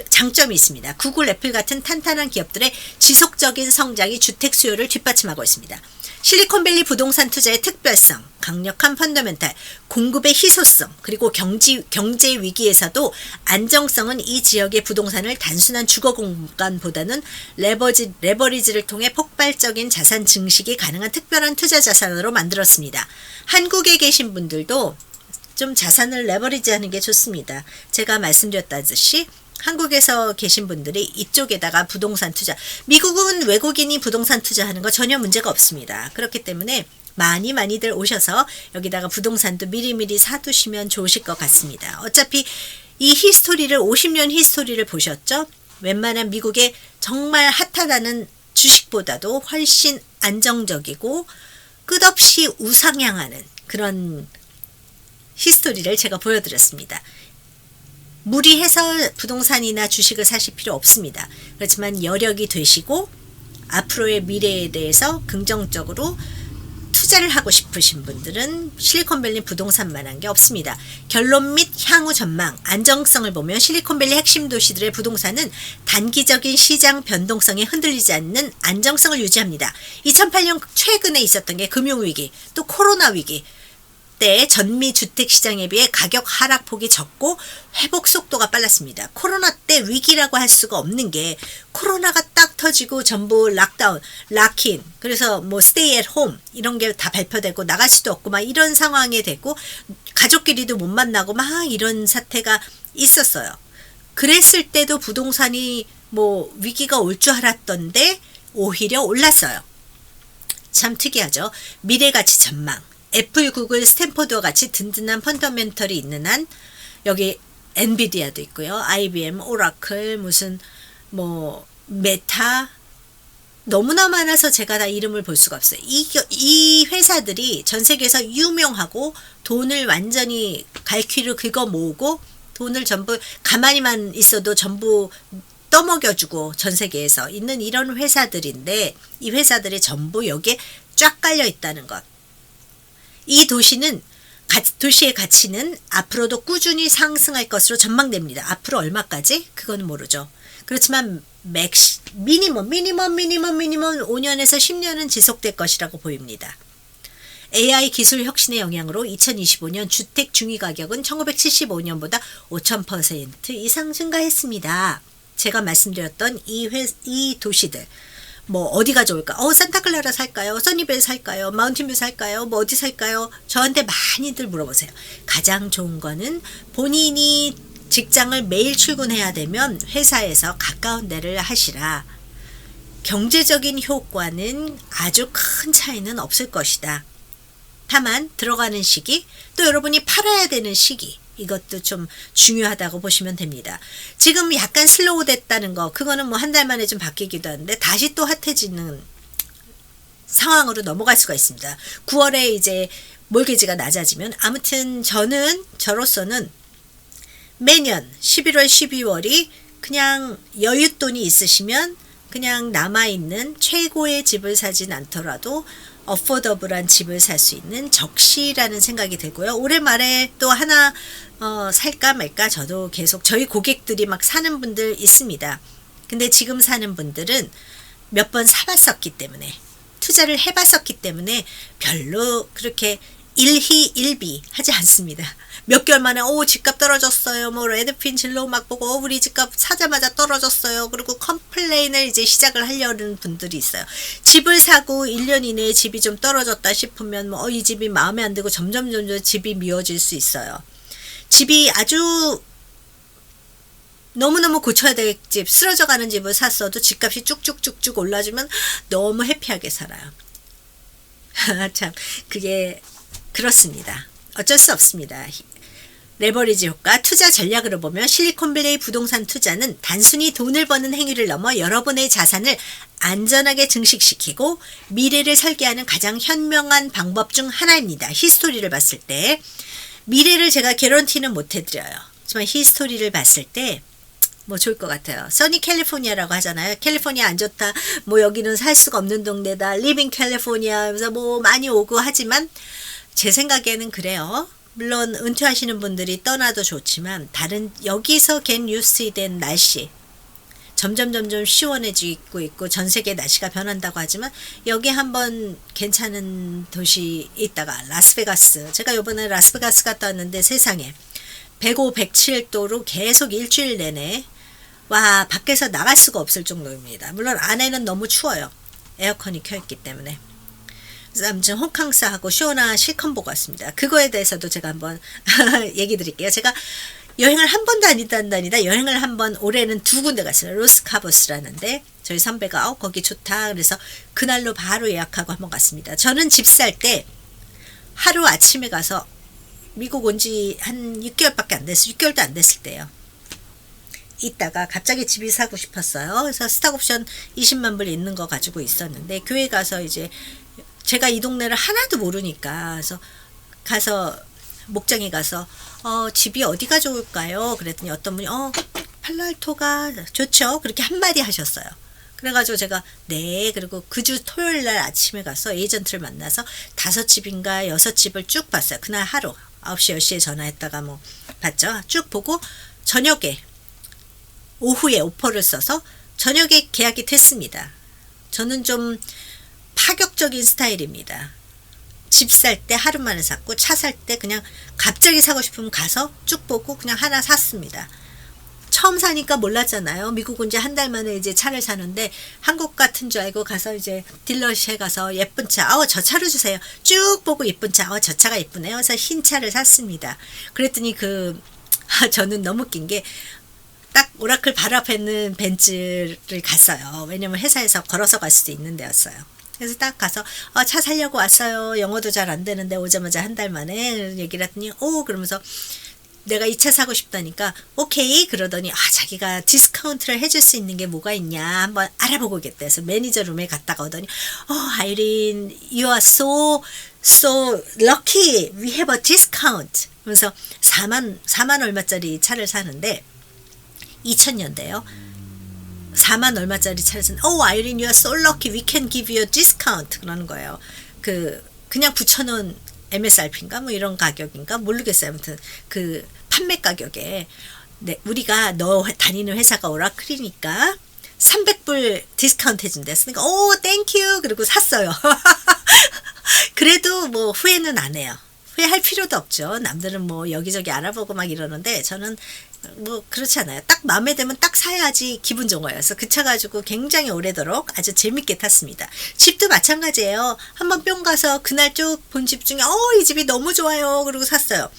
장점이 있습니다. 구글, 애플 같은 탄탄한 기업들의 지속적인 성장이 주택 수요를 뒷받침하고 있습니다. 실리콘밸리 부동산 투자의 특별성, 강력한 펀더멘탈, 공급의 희소성, 그리고 경제 위기에서도 안정성은 이 지역의 부동산을 단순한 주거 공간보다는 레버리지를 통해 폭발적인 자산 증식이 가능한 특별한 투자 자산으로 만들었습니다. 한국에 계신 분들도 좀 자산을 레버리지하는 게 좋습니다. 제가 말씀드렸다듯이 한국에서 계신 분들이 이쪽에다가 부동산 투자, 미국은 외국인이 부동산 투자하는 거 전혀 문제가 없습니다. 그렇기 때문에 많이들 오셔서 여기다가 부동산도 미리미리 사두시면 좋으실 것 같습니다. 어차피 이 히스토리를 50년 히스토리를 보셨죠? 웬만한 미국의 정말 핫하다는 주식보다도 훨씬 안정적이고 끝없이 우상향하는 그런 히스토리를 제가 보여드렸습니다. 무리해서 부동산이나 주식을 사실 필요 없습니다. 그렇지만 여력이 되시고 앞으로의 미래에 대해서 긍정적으로 투자를 하고 싶으신 분들은 실리콘밸리 부동산만한 게 없습니다. 결론 및 향후 전망, 안정성을 보면 실리콘밸리 핵심 도시들의 부동산은 단기적인 시장 변동성에 흔들리지 않는 안정성을 유지합니다. 2008년 최근에 있었던 게 금융위기, 또 코로나 위기 때 전미 주택 시장에 비해 가격 하락폭이 적고 회복 속도가 빨랐습니다. 코로나 때 위기라고 할 수가 없는 게 코로나가 딱 터지고 전부 락다운, 락인, 그래서 뭐 스테이 앳 홈 이런 게 다 발표되고 나갈 수도 없고 막 이런 상황이 됐고 가족끼리도 못 만나고 막 이런 사태가 있었어요. 그랬을 때도 부동산이 뭐 위기가 올 줄 알았던데 오히려 올랐어요. 참 특이하죠. 미래가치 전망. 애플, 구글, 스탠포드와 같이 든든한 펀더멘털이 있는 한 여기 엔비디아도 있고요. IBM, 오라클, 무슨 뭐 메타 너무나 많아서 제가 다 이름을 볼 수가 없어요. 이 회사들이 전 세계에서 유명하고 돈을 완전히 갈퀴로 긁어 모으고 돈을 전부 가만히만 있어도 전부 떠먹여주고 전 세계에서 있는 이런 회사들인데 이 회사들이 전부 여기에 쫙 깔려 있다는 것. 이 도시의 가치는 앞으로도 꾸준히 상승할 것으로 전망됩니다. 앞으로 얼마까지? 그건 모르죠. 그렇지만 미니멈 5년에서 10년은 지속될 것이라고 보입니다. AI 기술 혁신의 영향으로 2025년 주택 중위 가격은 1975년보다 5000% 이상 증가했습니다. 제가 말씀드렸던 이 도시들 뭐 어디가 좋을까? 산타클라라 살까요? 써니벨 살까요? 마운틴뷰 살까요? 뭐 어디 살까요? 저한테 많이들 물어보세요. 가장 좋은 거는 본인이 직장을 매일 출근해야 되면 회사에서 가까운 데를 하시라. 경제적인 효과는 아주 큰 차이는 없을 것이다. 다만 들어가는 시기, 또 여러분이 팔아야 되는 시기, 이것도 좀 중요하다고 보시면 됩니다. 지금 약간 슬로우 됐다는 거, 그거는 뭐 한 달 만에 좀 바뀌기도 하는데 다시 또 핫해지는 상황으로 넘어갈 수가 있습니다. 9월에 이제 몰개지가 낮아지면, 아무튼 저로서는 매년 11월, 12월이 그냥 여윳돈이 있으시면 그냥 남아있는 최고의 집을 사진 않더라도 어포더블한 집을 살 수 있는 적시라는 생각이 들고요. 올해 말에 또 하나 살까 말까 저도 계속 저희 고객들이 막 사는 분들 있습니다. 근데 지금 사는 분들은 몇 번 사봤었기 때문에 투자를 해봤었기 때문에 별로 그렇게 일희일비 하지 않습니다. 몇 개월 만에 집값 떨어졌어요. 뭐 레드핀 진로 막 보고 우리 집값 사자마자 떨어졌어요. 그리고 컴플레인을 이제 시작을 하려는 분들이 있어요. 집을 사고 1년 이내에 집이 좀 떨어졌다 싶으면 뭐 이 집이 마음에 안 들고 점점 집이 미워질 수 있어요. 집이 아주 너무너무 고쳐야 될 집, 쓰러져가는 집을 샀어도 집값이 쭉쭉쭉쭉 올라주면 너무 해피하게 살아요. 참 그게 그렇습니다. 어쩔 수 없습니다. 레버리지 효과, 투자 전략으로 보면 실리콘밸리 부동산 투자는 단순히 돈을 버는 행위를 넘어 여러분의 자산을 안전하게 증식시키고 미래를 설계하는 가장 현명한 방법 중 하나입니다. 히스토리를 봤을 때 미래를 제가 개런티는 못 해드려요. 하지만 히스토리를 봤을 때 뭐 좋을 것 같아요. 써니 캘리포니아라고 하잖아요. 캘리포니아 안 좋다. 뭐 여기는 살 수가 없는 동네다. 리빙 캘리포니아 하면서 뭐 많이 오고 하지만 제 생각에는 그래요. 물론 은퇴하시는 분들이 떠나도 좋지만 다른 여기서 get used 된 날씨 점점 시원해지고 있고 전 세계 날씨가 변한다고 하지만 여기 한번 괜찮은 도시 있다가 라스베가스 제가 이번에 라스베가스 갔다 왔는데 세상에 105, 107도로 계속 일주일 내내 와 밖에서 나갈 수가 없을 정도입니다. 물론 안에는 너무 추워요. 에어컨이 켜있기 때문에. 그래서 아무튼 호캉스하고 시원한 실컷 보고 왔습니다. 그거에 대해서도 제가 한번 얘기 드릴게요. 제가 여행을 한 번도 아니다 여행을 한번 올해는 2군데 갔어요. 로스카보스라는데 저희 선배가 거기 좋다 그래서 그날로 바로 예약하고 한번 갔습니다. 저는 집 살 때 하루 아침에 가서 미국 온 지 한 6개월밖에 안 됐어요. 6개월도 안 됐을 때요. 있다가 갑자기 집이 사고 싶었어요. 그래서 스탁옵션 20만 불 있는 거 가지고 있었는데 교회 가서 이제 제가 이 동네를 하나도 모르니까 그래서 가서 목장에 가서 집이 어디가 좋을까요? 그랬더니 어떤 분이 팔로알토가 좋죠. 그렇게 한마디 하셨어요. 그래가지고 제가 네 그리고 그 주 토요일 날 아침에 가서 에이전트를 만나서 5집인가 6집을 쭉 봤어요. 그날 하루 9시 10시에 전화했다가 뭐 봤죠. 쭉 보고 저녁에 오후에 오퍼를 써서 저녁에 계약이 됐습니다. 저는 좀 파격적인 스타일입니다. 집 살 때 하루 만에 샀고 차 살 때 그냥 갑자기 사고 싶으면 가서 쭉 보고 그냥 하나 샀습니다. 처음 사니까 몰랐잖아요. 미국 온 지 한 달 만에 이제 차를 사는데 한국 같은 줄 알고 가서 이제 딜러시에 가서 예쁜 차, 저 차로 주세요. 쭉 보고 예쁜 차, 저 차가 예쁘네요. 그래서 흰 차를 샀습니다. 그랬더니 저는 너무 웃긴 게 딱 오라클 바로 앞에 있는 벤츠를 갔어요. 왜냐면 회사에서 걸어서 갈 수도 있는 데였어요. 그래서 딱 가서 차 살려고 왔어요. 영어도 잘 안 되는데 오자마자 한 달 만에 얘기를 했더니 그러면서 내가 이 차 사고 싶다니까 오케이 그러더니 자기가 디스카운트를 해줄 수 있는 게 뭐가 있냐 한번 알아보고 오겠다 해서 매니저 룸에 갔다가 오더니 아이린 you are so lucky we have a discount 그래서 4만 얼마짜리 차를 사는데 2000년대요 4만 얼마짜리 차를 사는 아이린 you are so lucky we can give you a discount 그러는 거예요. 그냥 붙여놓은 MSRP인가 뭐 이런 가격인가 모르겠어요. 아무튼 그 판매 가격에 우리가 너 다니는 회사가 오라클이니까 300불 디스카운트 해준대. 그러니까 땡큐 그리고 샀어요. 그래도 뭐 후회는 안 해요. 후회할 필요도 없죠. 남들은 뭐 여기저기 알아보고 막 이러는데 저는 뭐 그렇지 않아요. 딱 마음에 들면 딱 사야지 기분 좋아요. 그래서 그 차 가지고 굉장히 오래도록 아주 재밌게 탔습니다. 집도 마찬가지예요. 한번 뿅 가서 그날 쭉 본 집 중에 이 집이 너무 좋아요. 그리고 샀어요.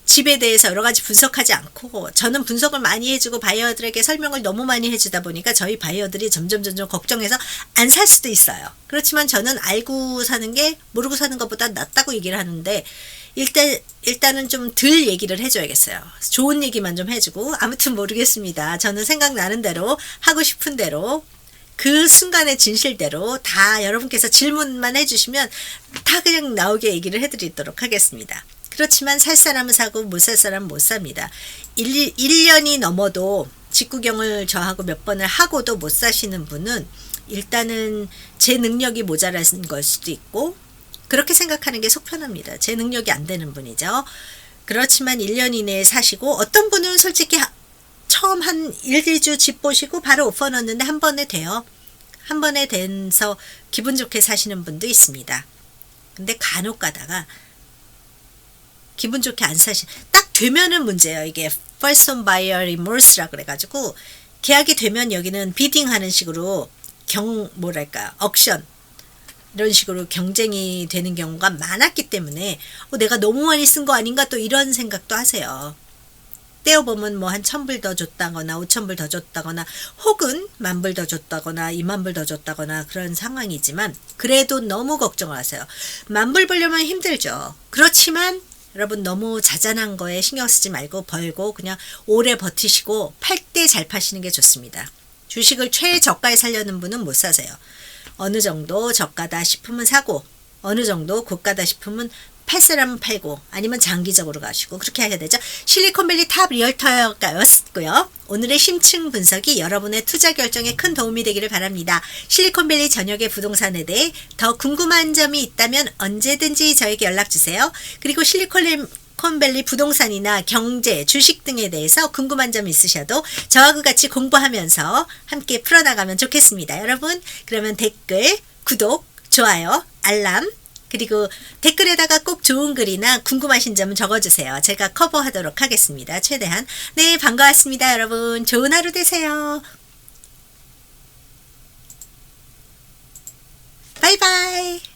집에 대해서 여러 가지 분석하지 않고 저는 분석을 많이 해주고 바이어들에게 설명을 너무 많이 해주다 보니까 저희 바이어들이 점점 걱정해서 안 살 수도 있어요. 그렇지만 저는 알고 사는 게 모르고 사는 것보다 낫다고 얘기를 하는데 일단은 좀 덜 얘기를 해줘야겠어요. 좋은 얘기만 좀 해주고 아무튼 모르겠습니다. 저는 생각나는 대로 하고 싶은 대로 그 순간의 진실대로 다 여러분께서 질문만 해주시면 다 그냥 나오게 얘기를 해드리도록 하겠습니다. 그렇지만 살 사람은 사고 못 살 사람은 못 삽니다. 1년이 넘어도 직구경을 저하고 몇 번을 하고도 못 사시는 분은 일단은 제 능력이 모자란 걸 수도 있고 그렇게 생각하는 게 속 편합니다. 제 능력이 안 되는 분이죠. 그렇지만 1년 이내에 사시고 어떤 분은 솔직히 처음 한 1, 2주 집 보시고 바로 오퍼 넣었는데 한 번에 돼요. 한 번에 돼서 기분 좋게 사시는 분도 있습니다. 근데 간혹 가다가 기분 좋게 안 딱 되면은 문제예요. 이게 first home buyer remorse라 그래가지고 계약이 되면 여기는 비딩 하는 식으로 뭐랄까 억션 이런 식으로 경쟁이 되는 경우가 많았기 때문에 내가 너무 많이 쓴 거 아닌가 또 이런 생각도 하세요. 떼어보면 뭐 한 1,000불 더 줬다거나 5,000불 더 줬다거나 혹은 10,000불 더 줬다거나 20,000불 더 줬다거나 그런 상황이지만 그래도 너무 걱정을 하세요. 10,000불 벌려면 힘들죠. 그렇지만 여러분 너무 자잘한 거에 신경 쓰지 말고 벌고 그냥 오래 버티시고 팔 때 잘 파시는 게 좋습니다. 주식을 최저가에 사려는 분은 못 사세요. 어느 정도 저가다 싶으면 사고 어느 정도 고가다 싶으면 팔 사람은 팔고 아니면 장기적으로 가시고 그렇게 해야 되죠. 실리콘밸리 탑 리얼터였고요. 오늘의 심층 분석이 여러분의 투자 결정에 큰 도움이 되기를 바랍니다. 실리콘밸리 전역의 부동산에 대해 더 궁금한 점이 있다면 언제든지 저에게 연락주세요. 그리고 실리콘밸리 부동산이나 경제, 주식 등에 대해서 궁금한 점 있으셔도 저하고 같이 공부하면서 함께 풀어나가면 좋겠습니다. 여러분 그러면 댓글, 구독, 좋아요, 알람 그리고 댓글에다가 꼭 좋은 글이나 궁금하신 점은 적어주세요. 제가 커버하도록 하겠습니다. 최대한. 네, 반가웠습니다. 여러분. 좋은 하루 되세요. 바이바이.